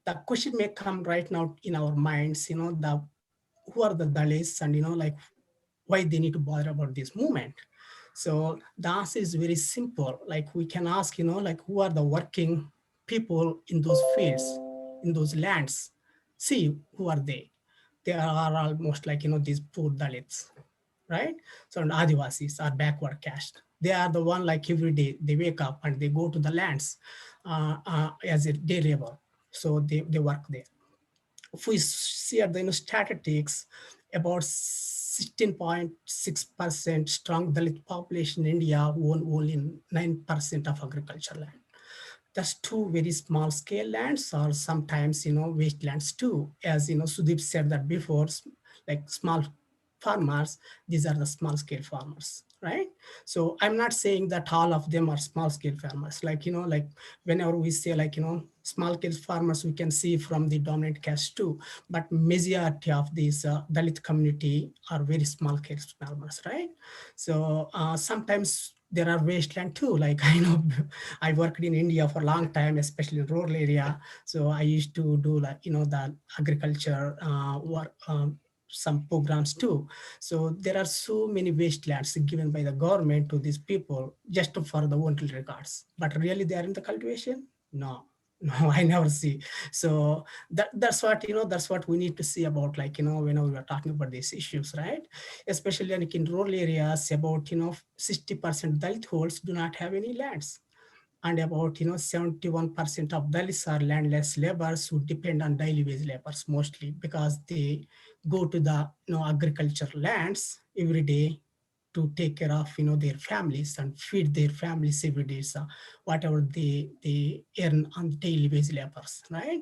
The question may come right now in our minds, who are the Dalits and, like why they need to bother about this movement. So the answer is very simple. Like we can ask, like who are the working people in those fields, in those lands? See, who are they? They are almost like, these poor Dalits, right? So and Adivasis are backward caste. They are the one like every day they wake up and they go to the lands as a day labor. So they work there. If we see at the statistics, about 16.6% strong Dalit population in India own only 9% of agricultural land. That's two very small scale lands or sometimes, wastelands too. As, Sudeep said that before, like small farmers, these are the small scale farmers, right? So I'm not saying that all of them are small scale farmers. Like, like whenever we say like, small scale farmers, we can see from the dominant caste too, but majority of these Dalit community are very small scale farmers, right? So sometimes there are wasteland too. Like I know I worked in India for a long time, especially in rural area. So I used to do like, the agriculture work, some programs too. So there are so many wastelands given by the government to these people just for the wanted regards. But really they are in the cultivation? No. No, I never see. So that's what, that's what we need to see about, like, whenever we are talking about these issues, right? Especially like in rural areas, about, 60% Dalit holds do not have any lands. And about 71% of Dalits are landless laborers who depend on daily wage laborers mostly because they go to the agriculture lands every day to take care of their families and feed their families every day. So whatever they earn on daily wage laborers, right?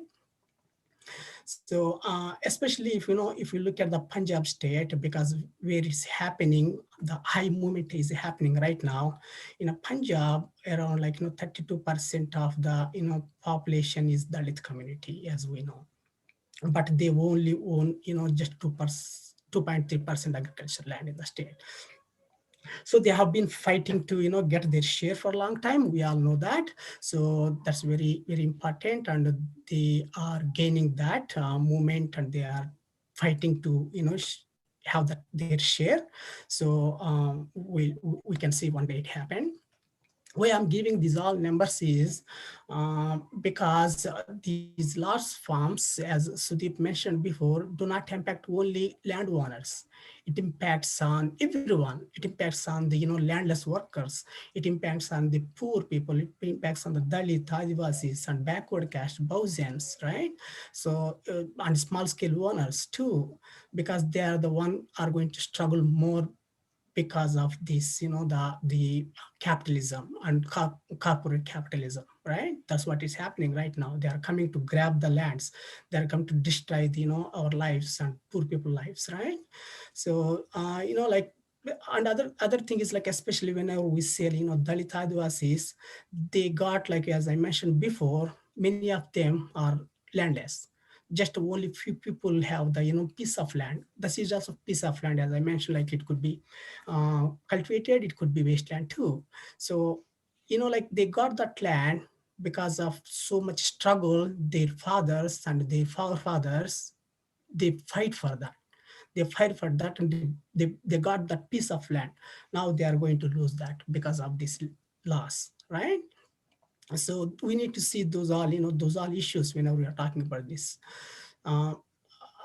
So especially if you look at the Punjab state, because where it's happening, the high movement is happening right now. In Punjab, around like 32% of the population is Dalit community, as we know, but they only own just 2.3% agriculture land in the state. So they have been fighting to get their share for a long time, we all know that. So that's very, very important, and they are gaining that movement, and they are fighting to have that their share. So we can see one day it happen. Why I'm giving these all numbers is because these large farms, as Sudeep mentioned before, do not impact only landowners. It impacts on everyone. It impacts on the landless workers. It impacts on the poor people. It impacts on the Dalit, Adivasis, and backward caste, Bahujans, right? So and small scale owners too, because they are the one are going to struggle more because of this, the capitalism and corporate capitalism, right? That's what is happening right now. They are coming to grab the lands. They are coming to destroy the, our lives and poor people lives, right? So, like, and other thing is like, especially whenever we say, Dalit Adivasis, they got, like, as I mentioned before, many of them are landless. Just only few people have the piece of land. This is just a piece of land, as I mentioned, like it could be cultivated, it could be wasteland too. So like they got that land because of so much struggle. Their fathers and their forefathers, they fight for that. They fight for that, and they got that piece of land. Now they are going to lose that because of this loss, right? So we need to see those all, those all issues whenever we are talking about this. Uh,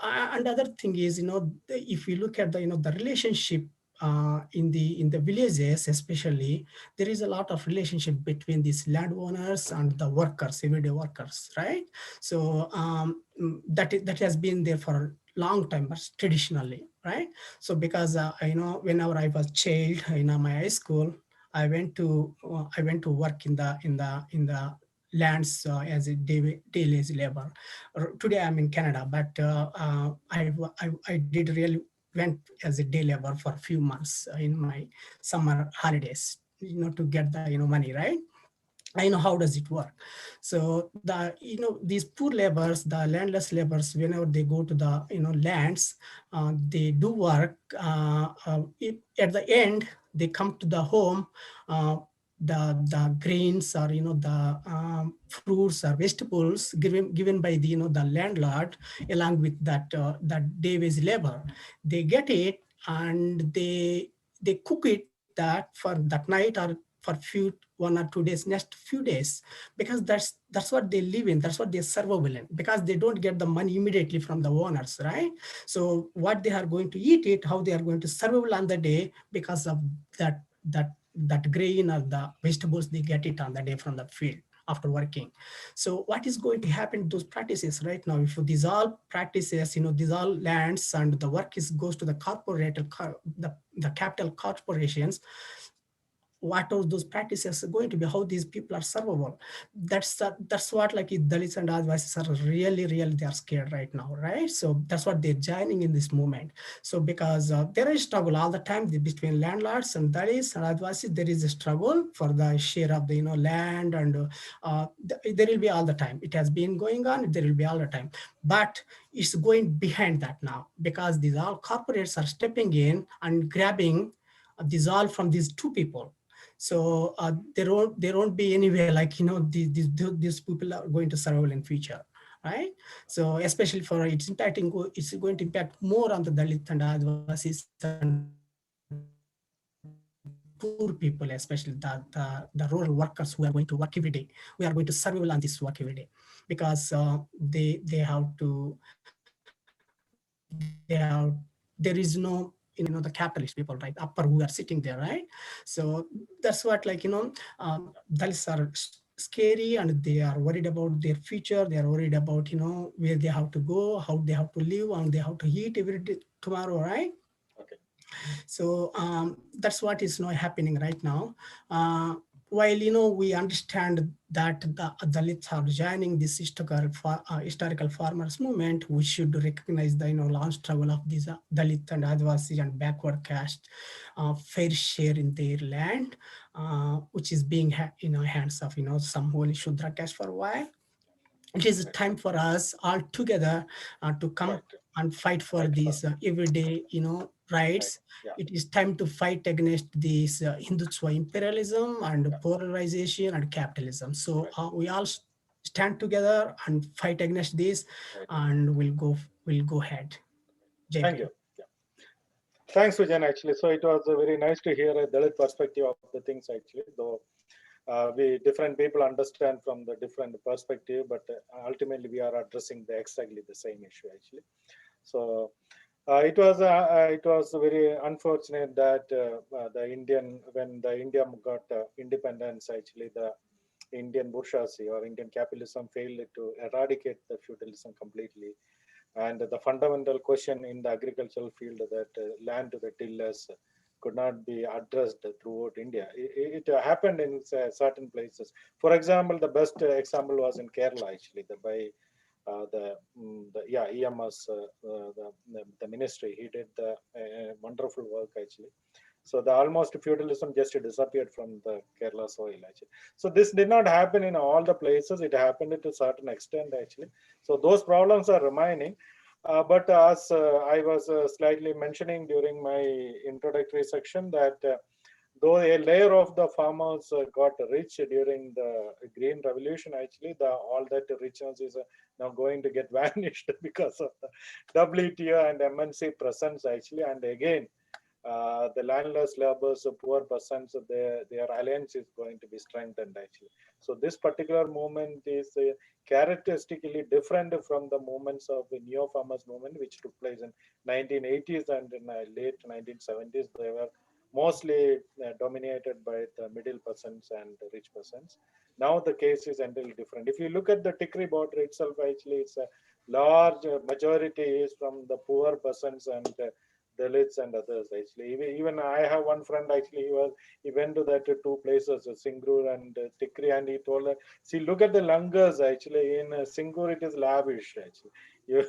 and other thing is, if you look at the, the relationship in the villages, especially, there is a lot of relationship between these landowners and the workers, everyday workers, right? So that has been there for a long time, but traditionally, right? So because whenever I was child in my high school, I went to work in the lands as a daily labor. Today I'm in Canada, but I did really went as a day labor for a few months in my summer holidays, to get the money, right? I know how does it work. So these poor laborers, the landless laborers, whenever they go to the lands, they do work. At the end, they come to the home. The grains or the fruits or vegetables given by the landlord along with that day wage labor, they get it and they cook it that for that night or for few 1 or 2 days, next few days, because that's what they live in, that's what they survival in, because they don't get the money immediately from the owners, right? So what they are going to eat it, how they are going to survive on the day, because of that grain or the vegetables they get it on the day from the field after working. So what is going to happen to those practices right now? If these all practices, these all lands and the work goes to the the capital corporations, what are those practices going to be, how these people are survivable? That's what like Dalits and Adivasis are really they are scared right now, right? So that's what they're joining in this movement. So because there is struggle all the time between landlords and Dalits and Adivasis, there is a struggle for the share of the land, and there will be all the time. It has been going on, there will be all the time, but it's going behind that now, because these all corporates are stepping in and grabbing these all from these two people. So there won't be anywhere like these people are going to survive in future, right? So especially for it's going to impact more on the Dalit and Adivasis and poor people, especially the rural workers who are going to work every day. We are going to survive on this work every day, because they have to there is no the capitalist people, right, upper who are sitting there, right? So that's what Dalits are scary, and they are worried about their future. They are worried about where they have to go, how they have to live, and they have to eat every day tomorrow, right? Okay. So that's what is now happening right now. While we understand that the Dalits are joining this historical farmers movement, we should recognize the long struggle of these Dalit and Adivasi and backward caste fair share in their land, which is being hands of some holy Shudra caste for a while. It is time for us all together to come Right. and fight for Right. these everyday Right. rights. Yeah. It is time to fight against this Hindutva imperialism and polarization and capitalism. So we all stand together and fight against this, Right. and we'll go ahead. Jai Thank Bhim. you. Yeah. Thanks, Vijan. Actually, so it was very nice to hear a Dalit perspective of the things. Actually, though we different people understand from the different perspective, but ultimately we are addressing exactly the same issue. Actually, so it was very unfortunate that when the India got independence, actually the Indian bourgeoisie or Indian capitalism failed to eradicate the feudalism completely. And the fundamental question in the agricultural field that land to the tillers could not be addressed throughout India. It happened in certain places. For example, the best example was in Kerala, actually, the EMS, the ministry. He did the wonderful work, actually. So the almost feudalism just disappeared from the Kerala soil, actually. So this did not happen in all the places. It happened to a certain extent, actually. So those problems are remaining. But as I was slightly mentioning during my introductory section, that though a layer of the farmers got rich during the Green Revolution, actually, all that richness is now going to get vanished because of the WTO and MNC presence, actually. And again, the landless laborers, poor persons, their alliance is going to be strengthened, actually. So this particular movement is characteristically different from the movements of the neo-farmers movement, which took place in 1980s and in late 1970s. They were mostly dominated by the middle persons and the rich persons. Now the case is entirely different. If you look at the Tikri border itself, actually, it's a large majority is from the poor persons and Dalits and others, actually. Even I have one friend, actually, he went to that two places, Singur and Tikri, and he told her, see, look at the langars, actually. In Singur, it is lavish, actually. You,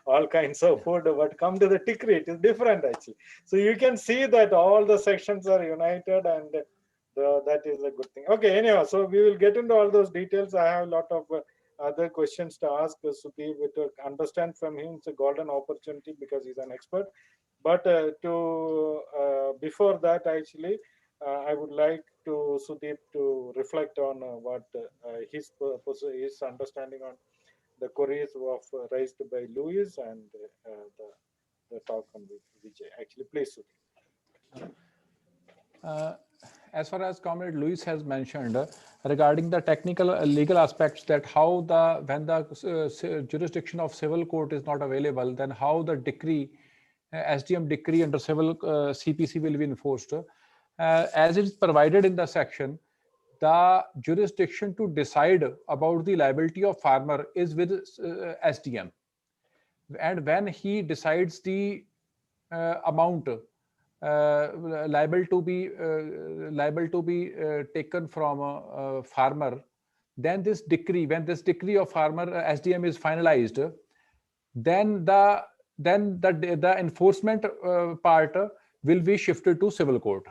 all kinds of food, but come to the Tikri, it is different, actually. So you can see that all the sections are united, and That is a good thing. Okay, anyhow, so we will get into all those details. I have a lot of other questions to ask Sudeep to understand from him. It's a golden opportunity because he's an expert. But before that, actually, I would like to Sudeep to reflect on what his understanding on the queries of raised by Louis and the talk on Vijay. Actually, please, Sudeep. As far as Comrade Luis has mentioned regarding the technical legal aspects, that how when the jurisdiction of civil court is not available, then how the decree, SDM decree under civil CPC will be enforced. As it is provided in the section, the jurisdiction to decide about the liability of farmer is with SDM. And when he decides the amount liable to be taken from a farmer, then this decree, when this decree of farmer SDM is finalized, then the enforcement part will be shifted to civil court.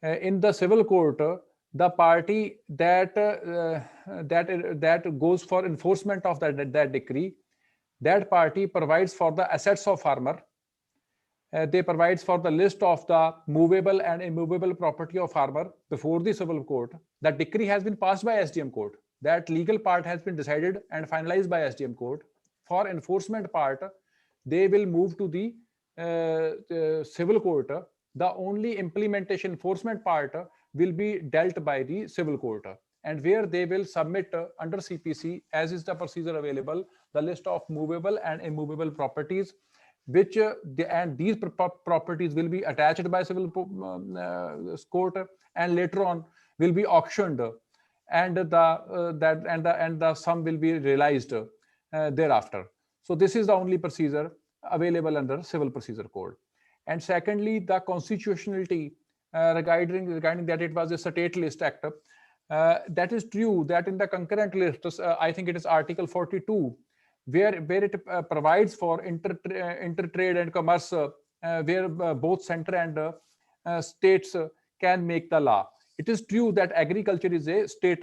In the civil court, the party that goes for enforcement of that decree, that party provides for the assets of farmer. They provides for the list of the movable and immovable property of farmer before the civil court. That decree has been passed by SDM court. That legal part has been decided and finalized by SDM court. For enforcement part, they will move to the civil court. The only implementation enforcement part will be dealt by the civil court, and where they will submit under CPC, as is the procedure available, the list of movable and immovable properties, which and these properties will be attached by civil court, and later on will be auctioned, and the sum will be realized thereafter. So this is the only procedure available under Civil Procedure Code. And secondly, the constitutionality regarding that it was a state list act. That is true that in the concurrent list, I think it is Article 42, where it provides for intertrade and commerce, where both center and states can make the law. It is true that agriculture is a state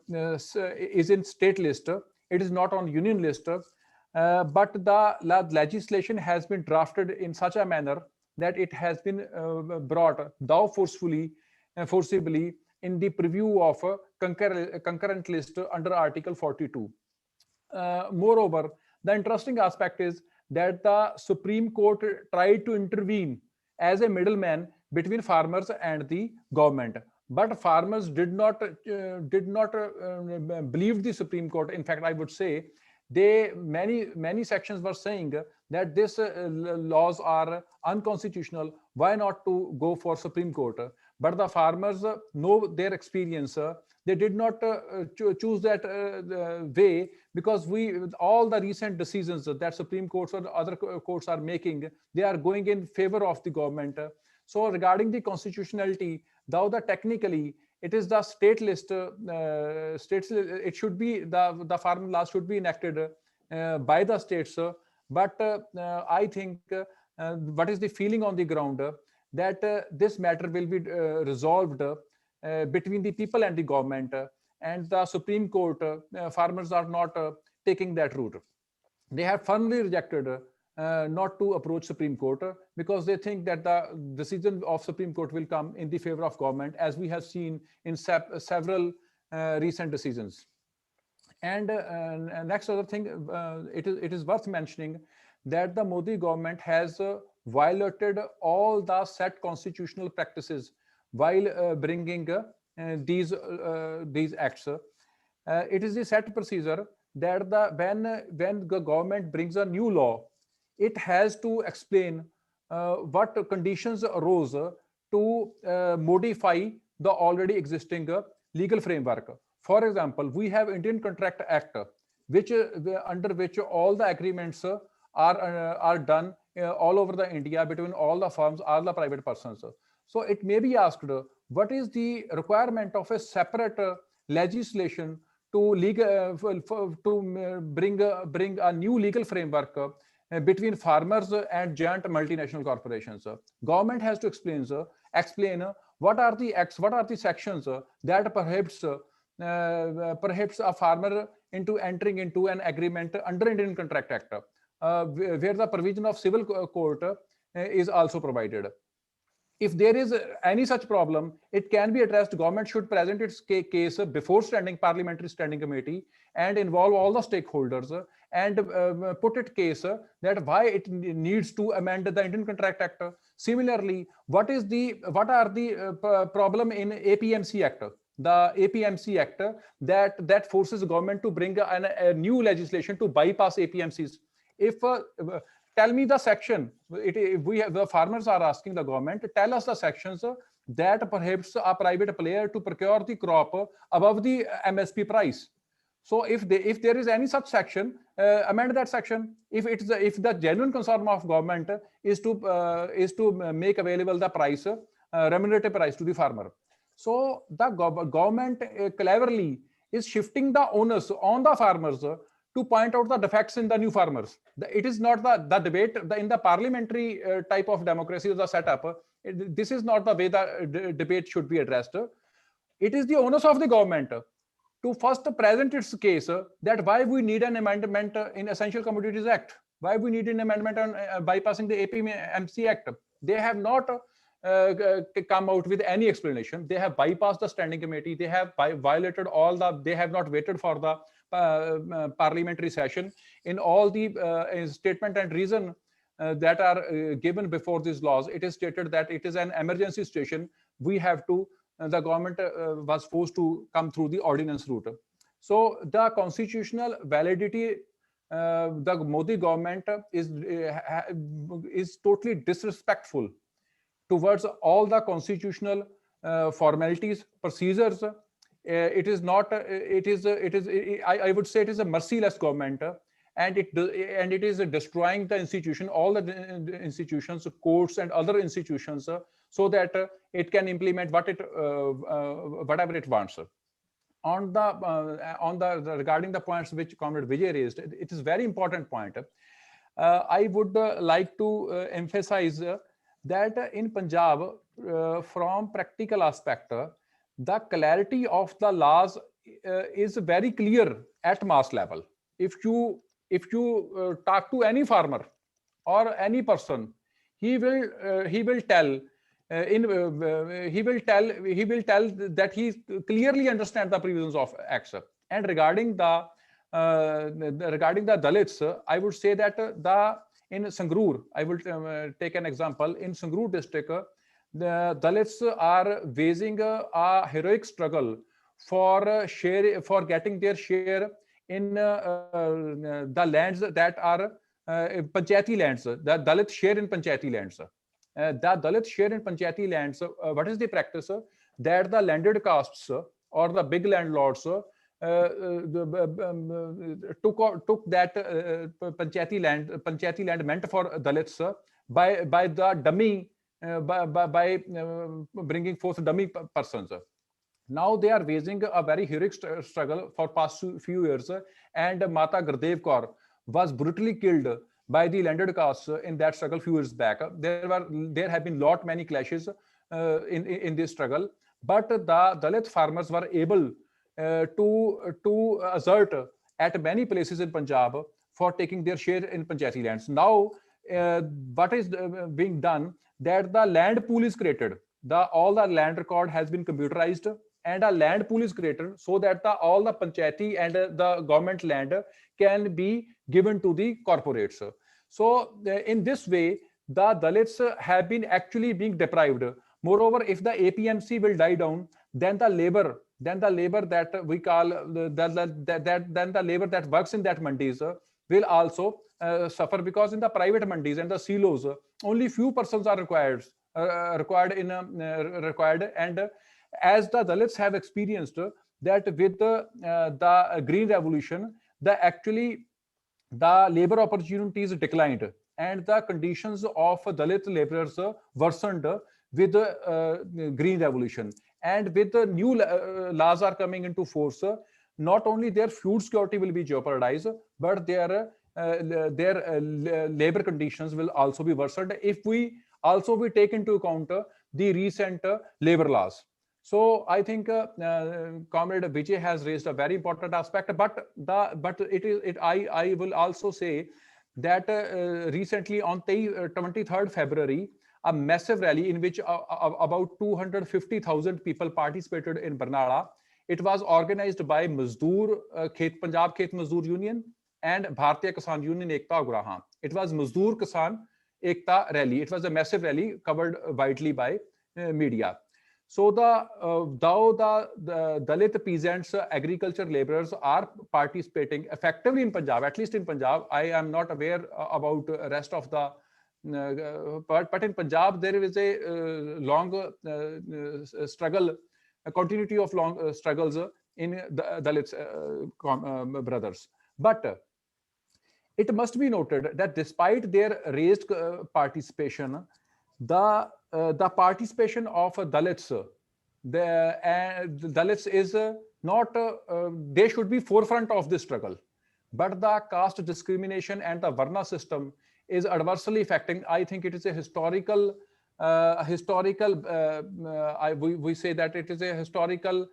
is in state list. It is not on union list, but the legislation has been drafted in such a manner that it has been brought thou forcibly in the preview of a concurrent list under Article 42. Moreover, the interesting aspect is that the Supreme Court tried to intervene as a middleman between farmers and the government, but farmers did not believe the Supreme Court. In fact, I would say many sections were saying that this laws are unconstitutional. Why not to go for Supreme Court? But the farmers know their experience. They did not choose that way, because with all the recent decisions that Supreme Courts or other courts are making, they are going in favor of the government. So regarding the constitutionality, though technically it is the state list, it should be the farm law should be enacted by the states. But I think what is the feeling on the ground, that this matter will be resolved between the people and the government, and the Supreme Court, farmers are not taking that route. They have firmly rejected not to approach Supreme Court, because they think that the decision of Supreme Court will come in the favor of government, as we have seen in several recent decisions. And next other thing, it is worth mentioning that the Modi government has violated all the set constitutional practices while bringing these acts. It is the set procedure that when the government brings a new law, it has to explain what conditions arose to modify the already existing legal framework. For example, we have Indian Contract Act, which under which all the agreements are done all over the India between all the firms, all the private persons. So it may be asked, what is the requirement of a separate legislation to bring a new legal framework between farmers and giant multinational corporations? Government has to explain what are the sections that prohibits a farmer into entering into an agreement under Indian Contract Act, where the provision of civil court is also provided. If there is any such problem, it can be addressed. Government should present its case before parliamentary standing committee and involve all the stakeholders and put it case that why it needs to amend the Indian Contract Act. Similarly, what are the problem in APMC Act? The APMC Act that forces the government to bring a new legislation to bypass APMCs. If tell me the section. The farmers are asking the government, tell us the sections that prohibits a private player to procure the crop above the MSP price. So if there is any such section, amend that section. If the genuine concern of government is to make available the price, remunerative price to the farmer. So the government cleverly is shifting the onus on the farmers to point out the defects in the new farmers. It is not the debate in the parliamentary type of democracy, the setup. This is not the way the debate should be addressed. It is the onus of the government to first present its case that why we need an amendment in Essential Commodities Act, why we need an amendment on bypassing the APMC Act. They have not come out with any explanation. They have bypassed the standing committee. They have violated they have not waited for the parliamentary session. In all the statement and reason that are given before these laws, it is stated that it is an emergency situation. We have to, the government was forced to come through the ordinance route. So the constitutional validity, the Modi government is totally disrespectful towards all the constitutional formalities, procedures. It is not. I would say it is a merciless government, and it is destroying the institution, all the institutions, courts, and other institutions, so that it can implement whatever it wants. Regarding the points which Comrade Vijay raised, it is very important point. I would like to emphasize that in Punjab, from practical aspect, the clarity of the laws is very clear at mass level. If you talk to any farmer or any person, he will tell that he clearly understands the provisions of acts. And regarding the Dalits, I would say that in Sangrur, I will take an example. In Sangrur district, the Dalits are waging a heroic struggle for getting their share in the lands that are Panchayati lands. The Dalit share in Panchayati lands. The Dalit share in Panchayati lands. What is the practice? That the landed castes or the big landlords took that Panchayati land meant for Dalits by the dummy. By bringing forth dummy persons. Now they are waging a very heroic struggle for past few years, and Mata Gurdev Kaur was brutally killed by the landed castes in that struggle few years back. There have been many clashes in this struggle, but the Dalit farmers were able to assert at many places in Punjab for taking their share in Panchayati lands. Now what is being done, that the land pool is created. All the land record has been computerized, and a land pool is created so that all the Panchayati and the government land can be given to the corporates. So in this way, the Dalits have been actually being deprived. Moreover, if the APMC will die down, then the labor that we call then the labor that works in that mandis will also suffer, because in the private mandis and the silos, only few persons are required, and as the Dalits have experienced that with the Green Revolution, the labor opportunities declined, and the conditions of Dalit laborers worsened with the Green Revolution. And with the new laws are coming into force, not only their food security will be jeopardized, but their labor conditions will also be worsened. If we take into account the recent labor laws. So I think Comrade Vijay has raised a very important aspect, but I will also say that recently on 23rd February, a massive rally in which about 250,000 people participated in Barnala. It was organized by Mazdoor Punjab Khet Mazdoor Union and Bharatiya Kisan Union Ekta Ugrahan. It was Mazdoor Kisan Ekta rally. It was a massive rally covered widely by media. So though the Dalit peasants, agriculture laborers are participating effectively in Punjab, at least in Punjab. I am not aware about rest of the, but in Punjab there is a long struggle, a continuity of long struggles in the Dalit brothers. But it must be noted that despite their raised participation, the participation of Dalits, the Dalits is not, they should be forefront of this struggle. But the caste discrimination and the Varna system is adversely affecting. I think it is a historical, we say that it is a historical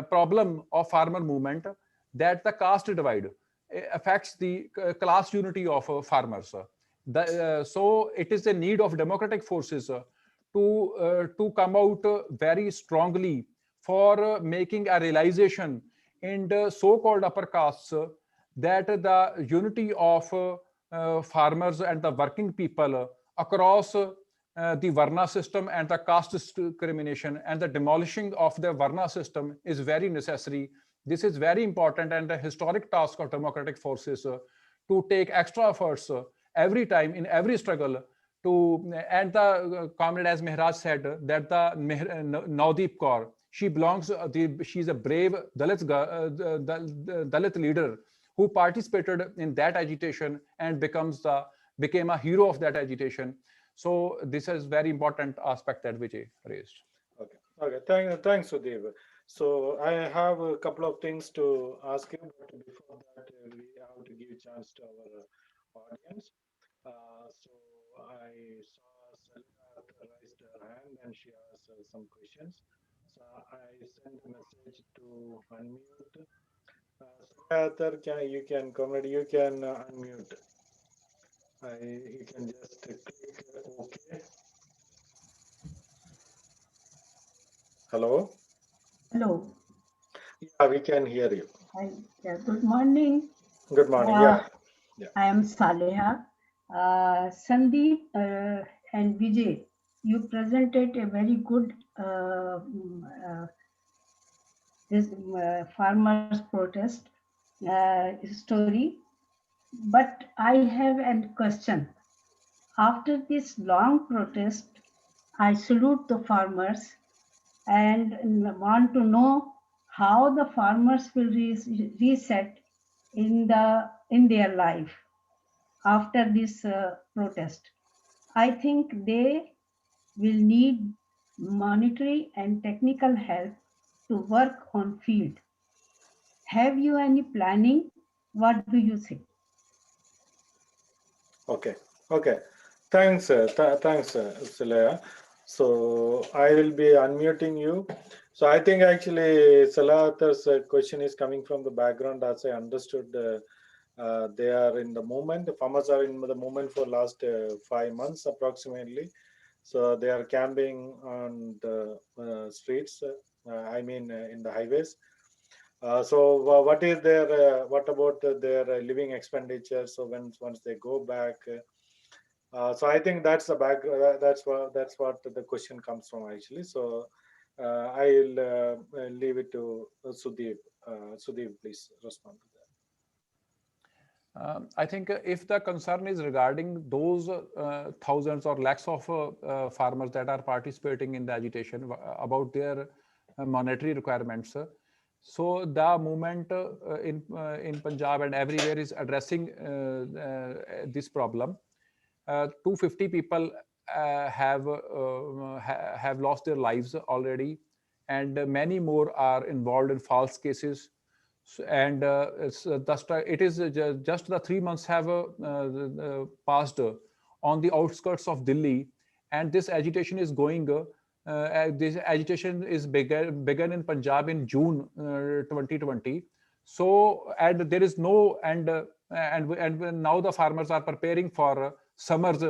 problem of farmer movement, that the caste divide affects the class unity of farmers. So it is a need of democratic forces to come out very strongly for making a realization in the so-called upper castes that the unity of farmers and the working people across the Varna system and the caste discrimination and the demolishing of the Varna system is very necessary. This is very important and a historic task of democratic forces to take extra efforts every time in every struggle to, and the comrade, as Mehraj said, that the Navdeep Kaur, she belongs, she's a brave Dalit leader who participated in that agitation and became a hero of that agitation. So this is very important aspect that Vijay raised. Okay. Thanks, Sudeep. So I have a couple of things to ask you, but before that, we have to give a chance to our audience. So I saw Selena raised her hand and she asked some questions. So I sent a message to unmute. Selena, you can comment, you can unmute. You can just click OK. Hello? Hello. Yeah, we can hear you. Hi. Yeah, good morning. Good morning. I am Saleha. Sandeep and Vijay, you presented a very good this farmers protest story. But I have a question. After this long protest, I salute the farmers and want to know how the farmers will reset in their life after this protest. I think they will need monetary and technical help to work on field. Have you any planning? What do you think? Okay. Thanks, Selea. So I will be unmuting you. So I think actually Selea's question is coming from the background. As I understood, they are in the movement. The farmers are in the movement for last 5 months approximately. So they are camping on the streets. In the highways. So what is their what about their living expenditure? So once they go back, so I think that's the back. That's what the question comes from actually. So I'll leave it to Sudeep. Sudeep, please respond to that. I think if the concern is regarding those thousands or lakhs of farmers that are participating in the agitation about their monetary requirements, so the movement in Punjab and everywhere is addressing this problem. 250 people have lost their lives already, and many more are involved in false cases. And it is just the 3 months have passed on the outskirts of Delhi, and this agitation is going. This agitation is began in Punjab in June 2020. So, and there is no, and now the farmers are preparing for summer's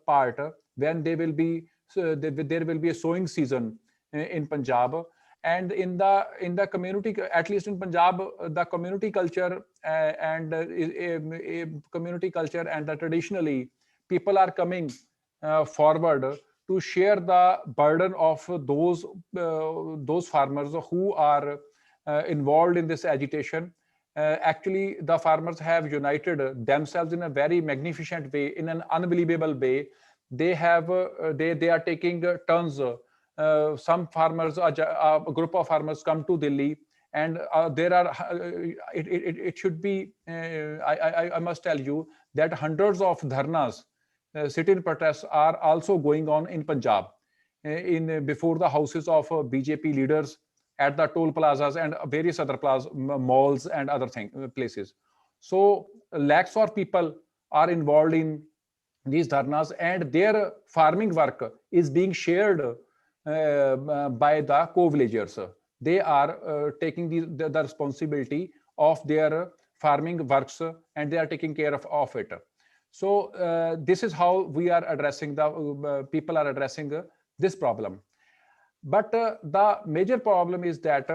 part, when they will be, so there will be a sowing season in Punjab. And in the community, at least in Punjab, the community culture community culture and the traditionally people are coming forward to share the burden of those farmers who are involved in this agitation. Actually, the farmers have united themselves in a very magnificent way, in an unbelievable way. They have they are taking turns. Some farmers, a group of farmers come to Delhi, and there are it should be I must tell you that hundreds of dharnas, sit-in protests are also going on in Punjab, in before the houses of BJP leaders, at the toll plazas and various other malls and other places. So lakhs of people are involved in these dharnas, and their farming work is being shared by the co-villagers. They are taking the responsibility of their farming works, and they are taking care of it. So this is how we are addressing people are addressing this problem. But the major problem is that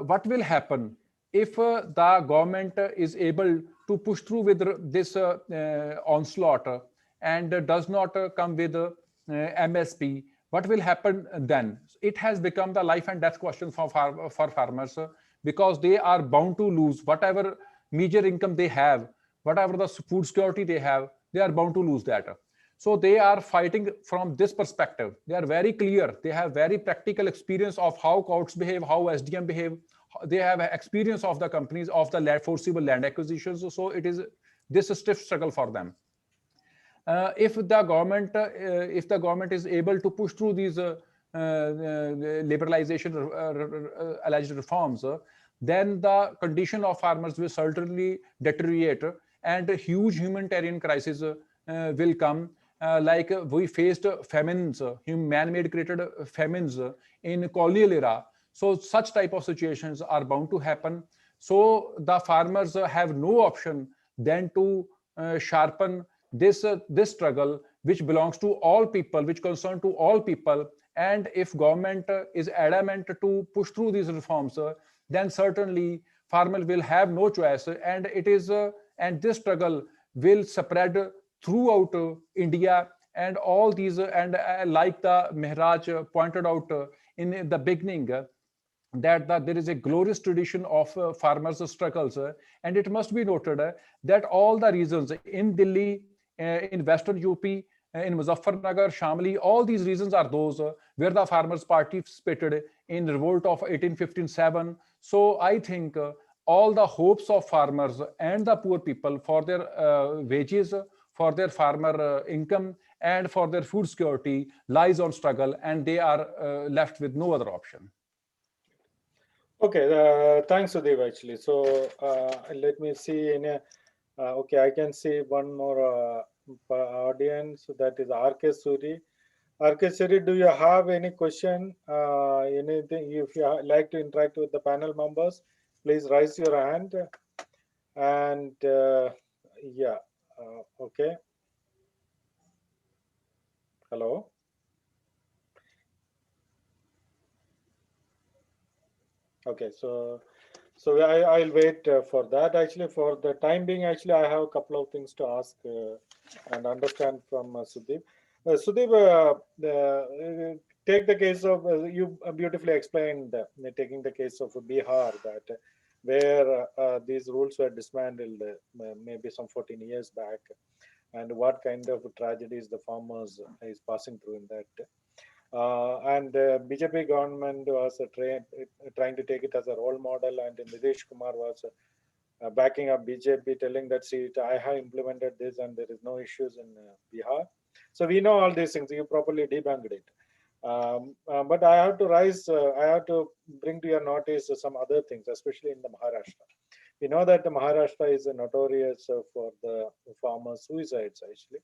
what will happen if the government is able to push through with this onslaught and does not come with MSP? What will happen then? It has become the life and death question for farmers, because they are bound to lose whatever major income they have, whatever the food security they have, they are bound to lose that. So they are fighting from this perspective. They are very clear. They have very practical experience of how courts behave, how SDM behave. They have experience of the companies, of the forcible land acquisitions. So it is this stiff struggle for them. If the government is able to push through these liberalization alleged reforms, then the condition of farmers will certainly deteriorate, and a huge humanitarian crisis will come. Like we faced famines, man-made created famines in colonial era. So such type of situations are bound to happen. So the farmers have no option than to sharpen this struggle, which belongs to all people, which concern to all people. And if government is adamant to push through these reforms, then certainly farmer will have no choice, and it is and this struggle will spread throughout India. And all these and like the Mehraj pointed out in the beginning, that there is a glorious tradition of farmers' struggles, and it must be noted that all the regions in Delhi, in Western UP, in Muzaffarnagar, Shamli, all these regions are those where the farmers participated in revolt of 1857. So I think all the hopes of farmers and the poor people for their wages, for their farmer income, and for their food security lies on struggle, and they are left with no other option. Okay, thanks, Sudeep, actually. So let me see. Okay, I can see one more audience, that is RK Suri. RK Suri, do you have any question? Anything? If you like to interact with the panel members, please raise your hand. And yeah, okay. Hello. Okay, so I'll wait for that. Actually, for the time being, actually, I have a couple of things to ask and understand from Sudeep. Sudeep, take the case of you beautifully explained taking the case of Bihar, that where these rules were dismantled maybe some 14 years back, and what kind of tragedies the farmers is passing through in that. And BJP government was trying to take it as a role model, and Nitish Kumar was backing up BJP, telling that, see, I have implemented this and there is no issues in Bihar. So we know all these things. You properly debunked it. But I have to bring to your notice some other things, especially in the Maharashtra. We know that the Maharashtra is notorious for the farmer suicides, actually.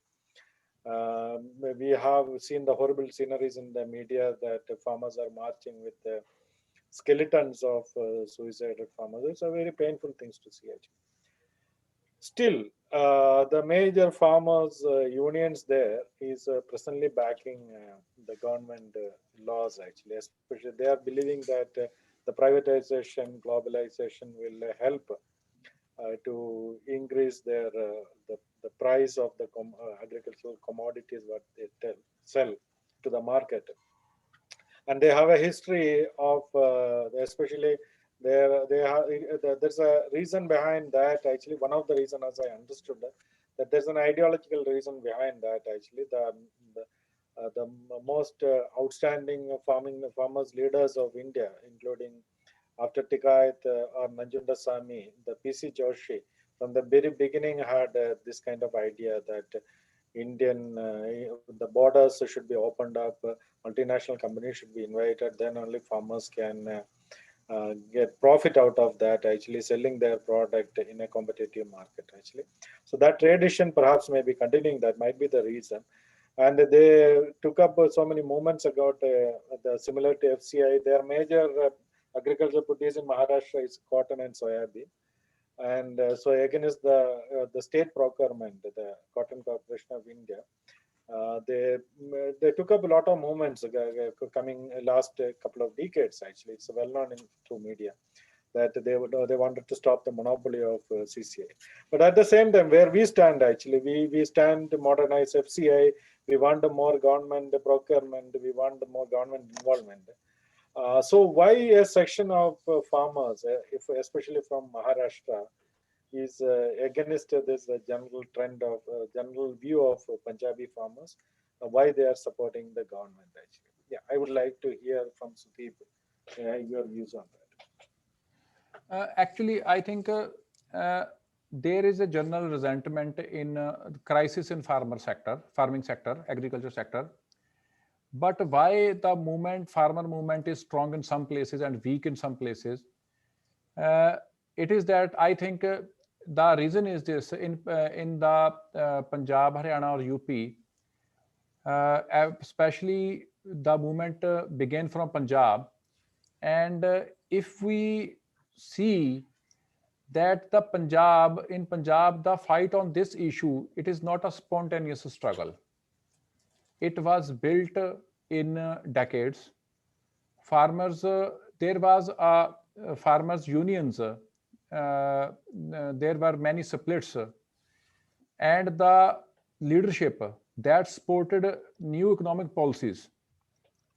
We have seen the horrible sceneries in the media that farmers are marching with skeletons of suicidal farmers. It's a very painful things to see, actually. Still, the major farmers unions there is presently backing the government laws, actually. Especially they are believing that the privatization, globalization will help to increase their the price of the agricultural commodities what they sell to the market. And they have a history of especially they have there's a reason behind that, actually. One of the reason, as I understood, that there's an ideological reason behind that, actually. The most outstanding farmers leaders of India, including after Tikait or Nanjunda Sami, the PC Joshi, from the very beginning had this kind of idea that the borders should be opened up, multinational companies should be invited, then only farmers can get profit out of that, actually selling their product in a competitive market, actually. So that tradition perhaps may be continuing, that might be the reason. And they took up so many movements about the similar to FCI. Their major agriculture produce in Maharashtra is cotton and soybean. And so against the state procurement, the Cotton Corporation of India, they took up a lot of movements coming last couple of decades, actually. It's well known through media that they wanted to stop the monopoly of CCI. But at the same time, where we stand, actually, we stand to modernize FCI. We want more government procurement. We want more government involvement. So why a section of farmers, especially from Maharashtra, is against this general trend of general view of Punjabi farmers, why they are supporting the government, actually? Yeah, I would like to hear from Sudeep your views on that. Actually, I think there is a general resentment in crisis in farming sector, agriculture sector. But why the farmer movement is strong in some places and weak in some places? It is that I think the reason is this: in the Punjab, Haryana, or UP, especially the movement began from Punjab, and if we see that in Punjab, the fight on this issue, it is not a spontaneous struggle. It was built in decades. Farmers, there was farmers unions, there were many splits, and the leadership that supported new economic policies,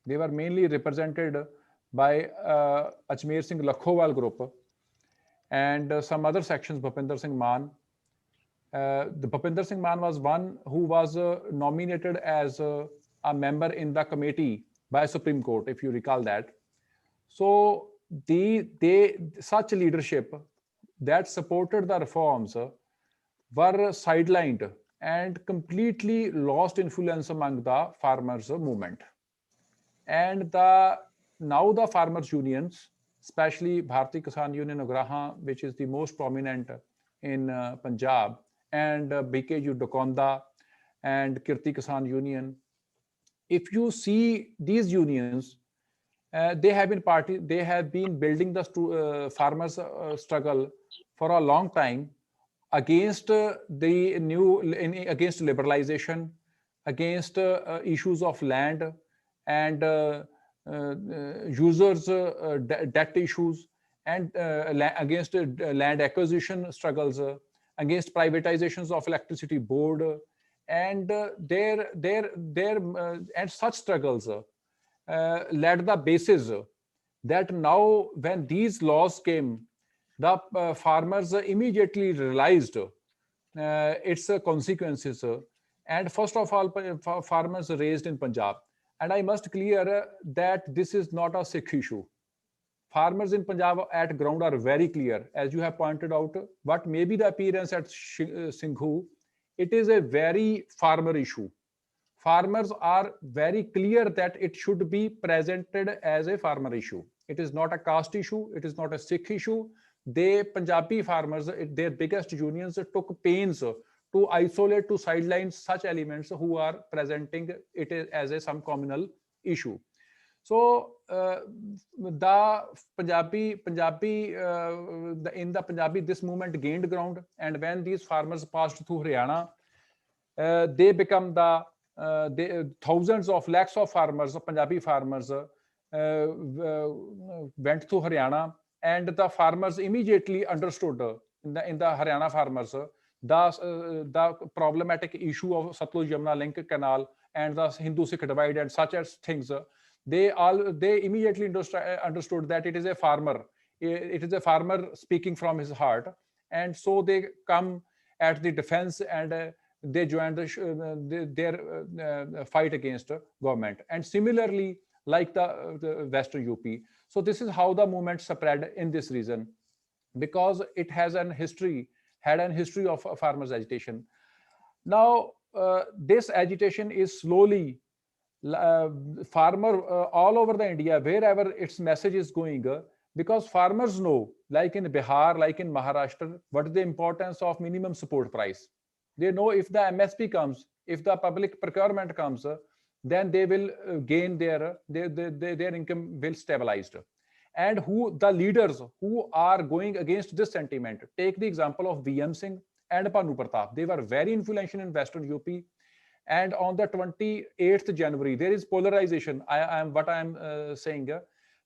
they were mainly represented by Ajmer Singh Lakhowal group and some other sections, Bhupinder Singh Maan. The Bhupinder Singh Maan was one who was nominated as a member in the committee by Supreme Court, if you recall that. So such leadership that supported the reforms were sidelined and completely lost influence among the farmers movement. And now the farmers unions, especially Bharati Kisan Union Agraha, which is the most prominent in Punjab, and BKU Dokonda and Kirti Kisan Union. If you see these unions, they have been building the farmers struggle for a long time against against liberalization, against issues of land and users debt issues, and against land acquisition struggles, against privatizations of electricity board, and and such struggles led the basis that now when these laws came, the farmers immediately realized its consequences. And first of all, farmers raised in Punjab. And I must clear that this is not a Sikh issue. Farmers in Punjab at ground are very clear, as you have pointed out. What may be the appearance at Singhu, it is a very farmer issue. Farmers are very clear that it should be presented as a farmer issue. It is not a caste issue. It is not a Sikh issue. Punjabi farmers, their biggest unions took pains to isolate, to sideline such elements who are presenting it as some communal issue. So the in the Punjabi, this movement gained ground, and when these farmers passed through Haryana, they become thousands of lakhs of farmers, Punjabi farmers, went to Haryana, and the farmers immediately understood in the Haryana farmers the problematic issue of Satluj Yamuna link canal and the Hindu-Sikh divide and such as things. They immediately understood that it is a farmer. It is a farmer speaking from his heart, and so they come at the defense and they join their fight against government. And similarly, like the Western UP. So this is how the movement spread in this region, because it had an history of farmers' agitation. Now, this agitation is slowly farmer all over the India, wherever its message is going, because farmers know, like in Bihar, like in Maharashtra, what is the importance of minimum support price. They know if the MSP comes, if the public procurement comes, then they will gain their income will stabilized. And who the leaders who are going against this sentiment, take the example of VM Singh and Bhanu Pratap. They were very influential in Western UP. And on the 28th January, there is polarization. I am saying,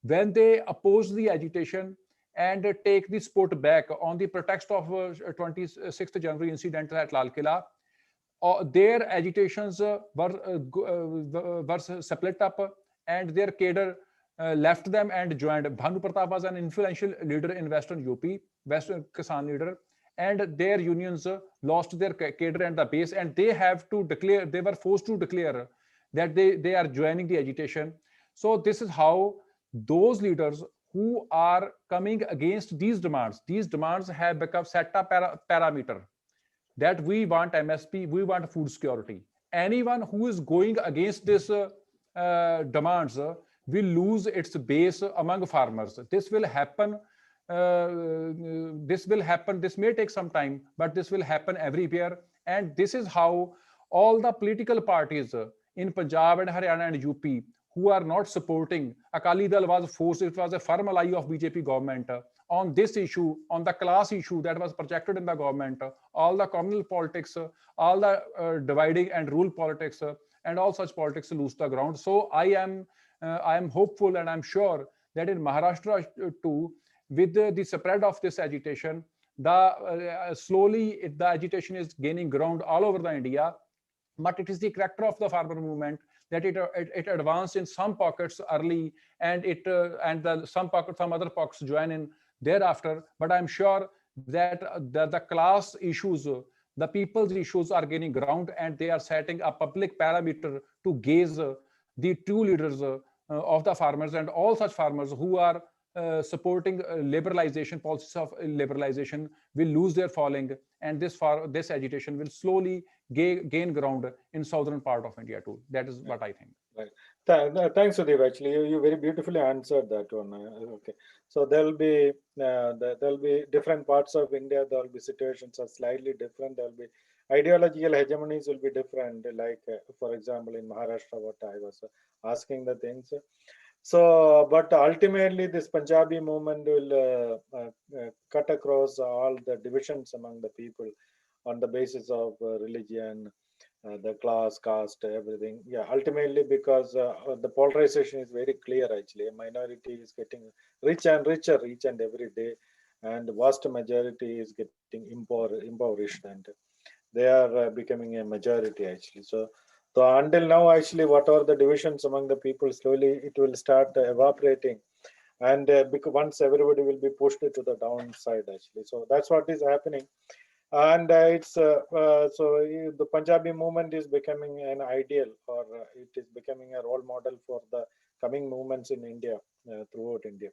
when they oppose the agitation and take the support back on the pretext of 26th January incident at Lal Killa, their agitations were split up, and their cadre left them and joined. Bhanu Pratap was an influential leader in Western UP, Western Kisan leader, and their unions lost their cadre and the base, and they were forced to declare that they are joining the agitation. So this is how those leaders who are coming against these demands have become set a parameter that we want MSP, we want food security. Anyone who is going against this demands will lose its base among farmers. This will happen. This may take some time, but this will happen everywhere. And this is how all the political parties in Punjab and Haryana and UP who are not supporting, Akali Dal was forced, it was a firm ally of BJP government on this issue, on the class issue that was projected in the government, all the communal politics, all the dividing and rule politics, and all such politics lose the ground. So I am hopeful, and I'm sure that in Maharashtra too, with the spread of this agitation, slowly the agitation is gaining ground all over the India. But it is the character of the farmer movement that it advanced in some pockets early, and some other pockets join in thereafter. But I'm sure that the class issues, the people's issues are gaining ground, and they are setting a public parameter to gauge the true leaders of the farmers, and all such farmers who are supporting liberalization, policies of liberalization, will lose their falling, and this agitation will slowly gain ground in southern part of India too. That is what I think. Right. Thanks, Sudeep. Actually, you very beautifully answered that one. Okay, so there'll be different parts of India. There'll be situations are slightly different. There'll be ideological hegemonies will be different. Like, for example, in Maharashtra, what I was asking the things. So, but ultimately, this Punjabi movement will cut across all the divisions among the people on the basis of religion, the class, caste, everything. Yeah, ultimately, because the polarization is very clear. Actually, a minority is getting richer and richer each and every day, and the vast majority is getting impoverished, and they are becoming a majority actually. So until now, actually, what are the divisions among the people, slowly it will start evaporating, and because once everybody will be pushed to the downside actually. So that's what is happening. And it's so the Punjabi movement is becoming an ideal, or it is becoming a role model for the coming movements in India, throughout India.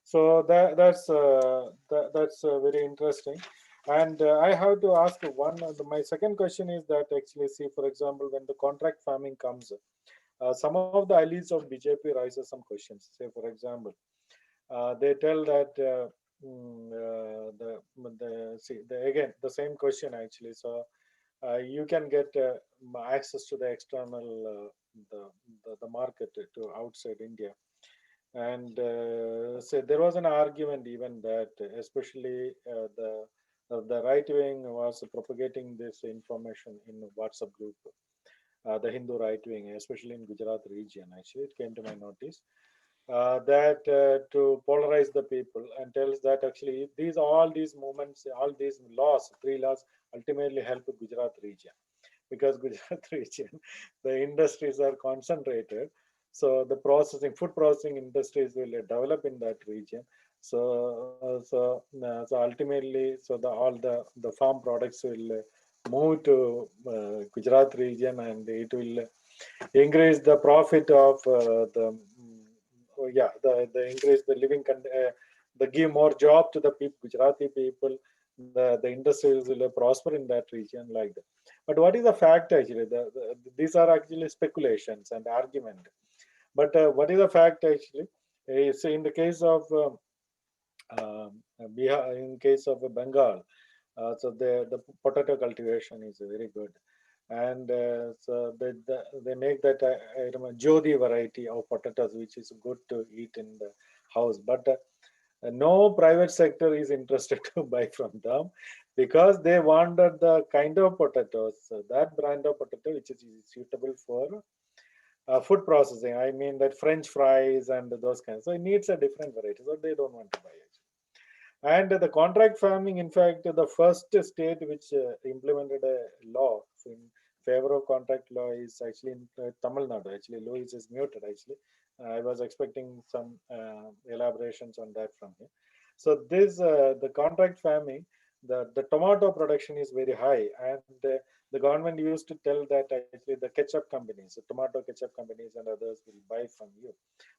So that's very interesting. And I have to ask one. My second question is that actually, see, for example, when the contract farming comes, some of the allies of BJP raises some questions. Say, for example, they tell that again the same question actually. So you can get access to the external the market to outside India. And so there was an argument even that, especially the right wing was propagating this information in WhatsApp group, the Hindu right wing, especially in Gujarat region. Actually, it came to my notice that to polarize the people, and tells that actually all these movements, all these laws, 3 laws, ultimately help Gujarat region, because Gujarat region, the industries are concentrated. So the food processing industries will develop in that region. So ultimately, so all the farm products will move to Gujarat region, and it will increase the profit of the increase the the give more job to the people, Gujarati people. The industries will prosper in that region like that. But what is the fact actually? These are actually speculations and argument. But what is the fact actually? So in the case of Bihar, in case of Bengal, so the potato cultivation is very good, and so they make that Jodi variety of potatoes, which is good to eat in the house. But no private sector is interested to buy from them, because they wanted the kind of potatoes, that brand of potato which is suitable for food processing. I mean that French fries and those kinds. So it needs a different variety, so they don't want to buy it. And the contract farming, in fact, the first state which implemented a law in favor of contract law is actually in Tamil Nadu. Actually, Louis is muted. Actually, I was expecting some elaborations on that from him. So the contract farming, the tomato production is very high, and the government used to tell that actually the ketchup companies, the tomato ketchup companies and others will buy from you.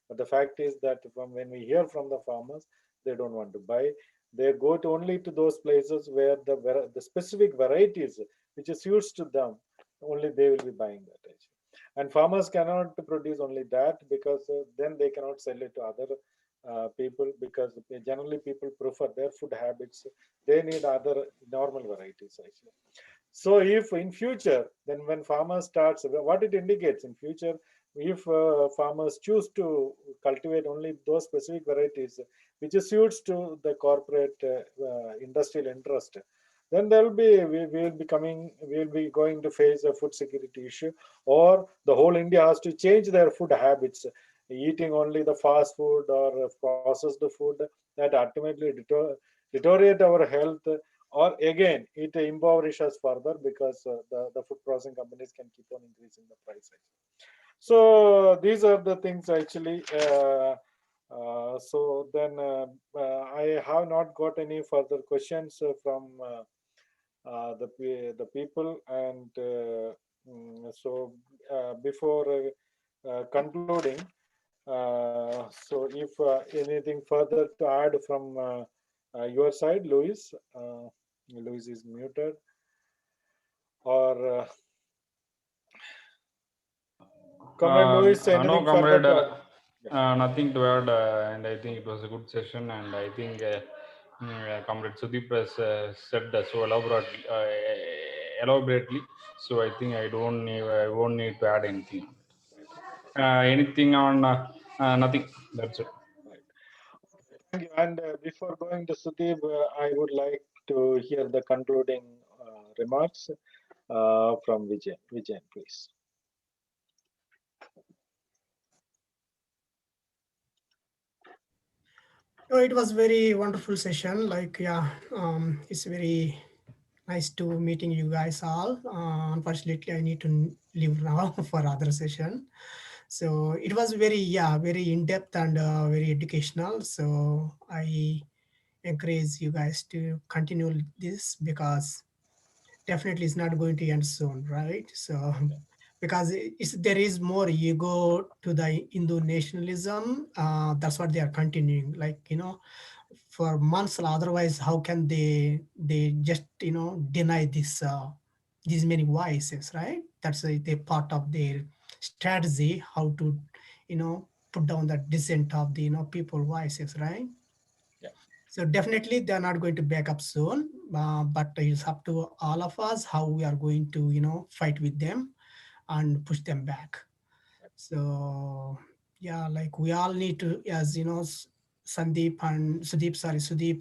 But the fact is that when we hear from the farmers, they don't want to buy. They go to only to those places where the specific varieties which suits to them, only they will be buying that actually. And farmers cannot produce only that, because then they cannot sell it to other people, because generally people prefer their food habits. They need other normal varieties actually. So if in future, then when farmers starts, what it indicates in future, if farmers choose to cultivate only those specific varieties which suits to the corporate industrial interest, then there will be we will be going to face a food security issue, or the whole India has to change their food habits, eating only the fast food or processed food that ultimately deteriorate our health, or again it impoverishes further, because the food processing companies can keep on increasing the price. So these are the things actually. So then I have not got any further questions from the people, and so before concluding, so if anything further to add from your side, Louis. Louis is muted, or Comrade Louis, No, anything further comrade, to add? nothing to add, and I think it was a good session, and I think Comrade Sudeep has said that so elaborately. So I think I won't need to add anything. Anything on nothing. That's it. Right. Thank you. And before going to Sudeep, I would like to hear the concluding remarks from Vijay. Vijay, please. Oh, it was very wonderful session. It's very nice to meeting you guys all. Unfortunately, I need to leave now for other session. So it was very in depth and very educational. So I encourage you guys to continue this, because definitely it's not going to end soon, right? So because there is more, you go to the Hindu nationalism, that's what they are continuing, like, for months. Otherwise, how can they just deny this these many voices, right? That's the part of their strategy, how to put down the dissent of the people voices, right? Yeah. So definitely they're not going to back up soon, but it's up to all of us how we are going to, fight with them and push them back. So yeah, like we all need to, as Sudeep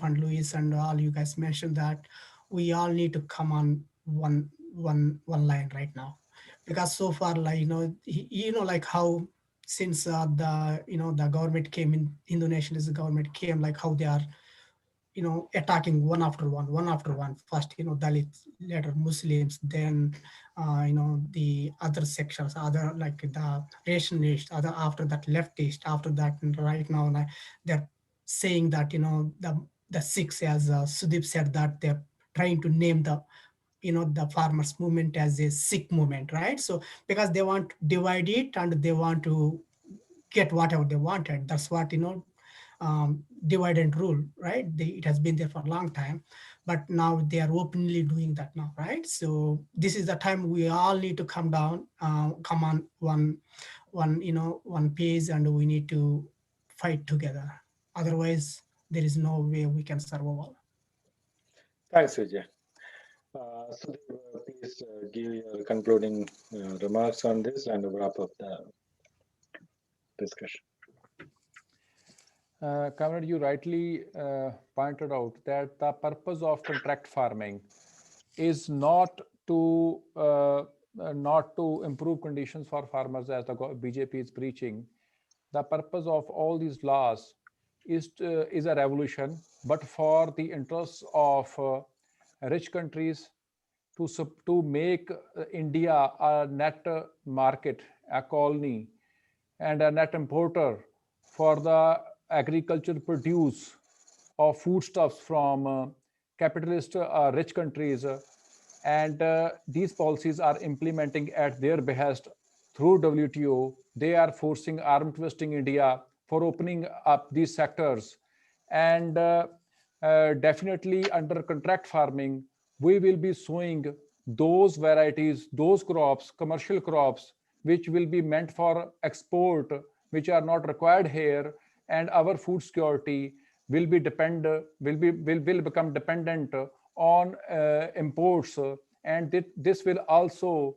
and Luis and all you guys mentioned that we all need to come on one line right now, because so far, like like how since the government came in, Indonesia's government came, like how they are attacking one after one. First, Dalits, later Muslims, then, the other sections, other like the rationalist, other after that leftist, after that, and right now, like, they're saying that, the Sikhs, as Sudeep said, that they're trying to name the farmers movement as a Sikh movement, right? So because they want to divide it and they want to get whatever they wanted. That's what, divide and rule, right? It has been there for a long time, but now they are openly doing that now, right? So this is the time we all need to come down, come on one page, and we need to fight together. Otherwise, there is no way we can survive. Thanks, Vijay. Sudeep, please give your concluding remarks on this and wrap up the discussion. Comrade, you rightly pointed out that the purpose of contract farming is not to improve conditions for farmers, as the BJP is preaching. The purpose of all these laws is a revolution, but for the interests of rich countries to make India a net market, a colony, and a net importer for the agricultural produce of foodstuffs from capitalist rich countries. And these policies are implementing at their behest through WTO. They are forcing arm twisting India for opening up these sectors. And definitely under contract farming, we will be sowing those varieties, those crops, commercial crops, which will be meant for export, which are not required here, and our food security will become dependent on imports, and this will also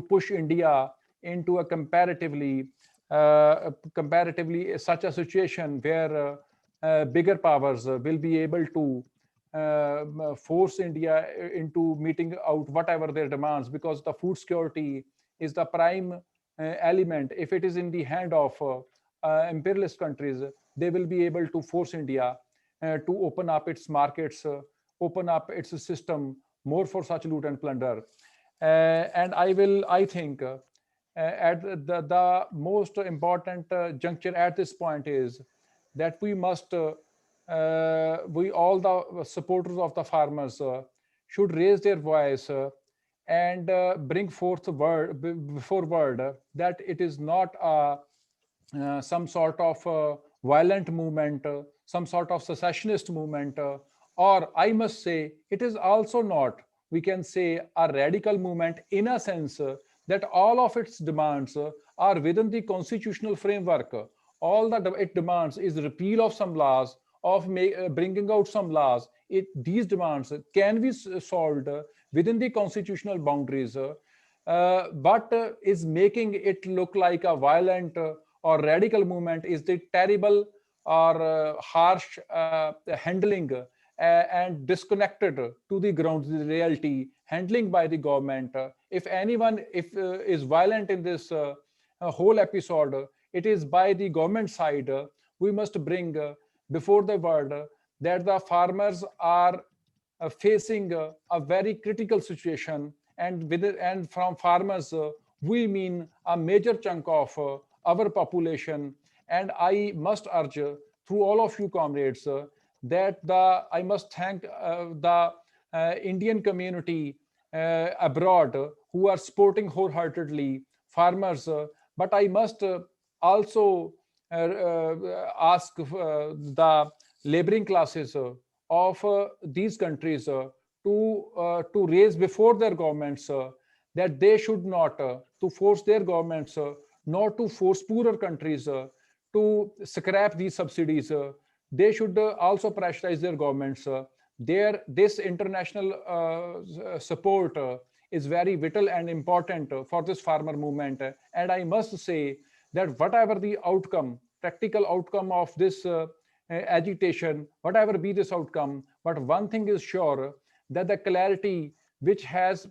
push India into a comparatively such a situation where bigger powers will be able to force India into meeting out whatever their demands, because the food security is the prime element. If it is in the hand of imperialist countries, they will be able to force India to open up its markets, open up its system more for such loot and plunder. And I think at the most important juncture at this point is that we must, we all the supporters of the farmers should raise their voice and bring forth the word that it is not some sort of violent movement, some sort of secessionist movement, or I must say, it is also not, we can say, a radical movement in a sense that all of its demands are within the constitutional framework. All that it demands is repeal of some laws, of bringing out some laws. These demands can be solved within the constitutional boundaries, but is making it look like a violent or radical movement is the terrible or harsh handling and disconnected to the ground, the reality, handling by the government. If anyone is violent in this whole episode, it is by the government side. We must bring before the world that the farmers are facing a very critical situation, and from farmers we mean a major chunk of our population. And I must urge through all of you comrades that I must thank the Indian community abroad who are supporting wholeheartedly farmers, but I must also ask the laboring classes of these countries to raise before their governments that they should not to force their governments not to force poorer countries to scrap these subsidies, they should also pressurize their governments. This international support is very vital and important for this farmer movement. And I must say that whatever the outcome, practical outcome of this agitation, whatever be this outcome, but one thing is sure, that the clarity which has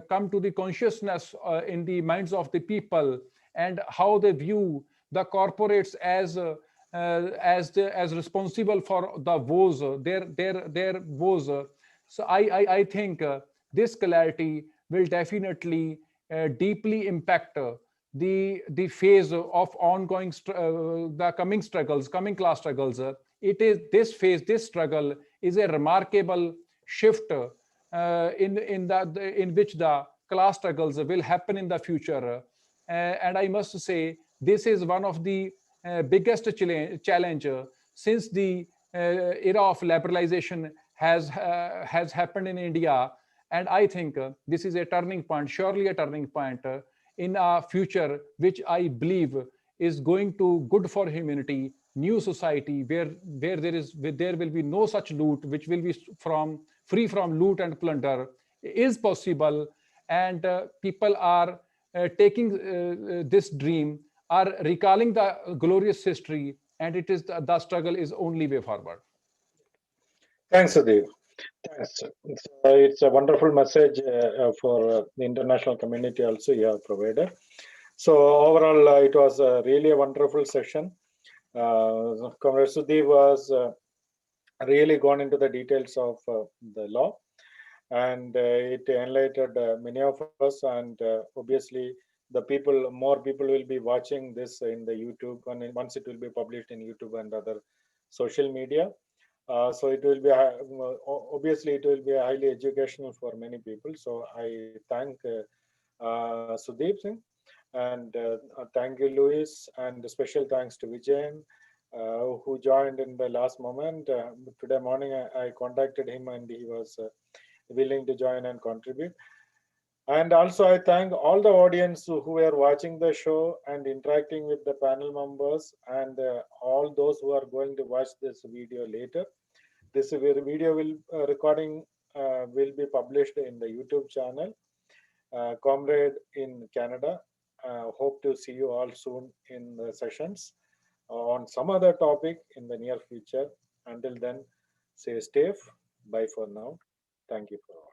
come to the consciousness in the minds of the people, and how they view the corporates as responsible for the woes, their woes. So I think this clarity will definitely deeply impact the phase of ongoing the coming struggles, coming class struggles. It is this phase, this struggle is a remarkable shift in which the class struggles will happen in the future. And I must say, this is one of the biggest challenge since the era of liberalization has happened in India. And I think this is a turning point, surely a turning point in a future which I believe is going to good for humanity, new society where there will be no such loot, which will be free from loot and plunder, is possible. And people are taking this dream, are recalling the glorious history, and it is the struggle is only way forward. Thanks, Sudeep. Thanks. It's a wonderful message for the international community also you have provided. So overall, it was really a wonderful session. Comrade Sudeep was really gone into the details of the law, and it enlightened many of us, and obviously more people will be watching this in the YouTube, and once it will be published in YouTube and other social media. So it will be obviously it will be highly educational for many people. So I thank Sudeep Singh, and thank you, Louis, and special thanks to Vijayan, who joined in the last moment. Today morning I contacted him, and he was willing to join and contribute. And also I thank all the audience who were watching the show and interacting with the panel members, and all those who are going to watch this video later. This video recording will be published in the YouTube channel, Comrade in Canada. Hope to see you all soon in the sessions on some other topic in the near future. Until then, stay safe. Bye for now. Thank you for all.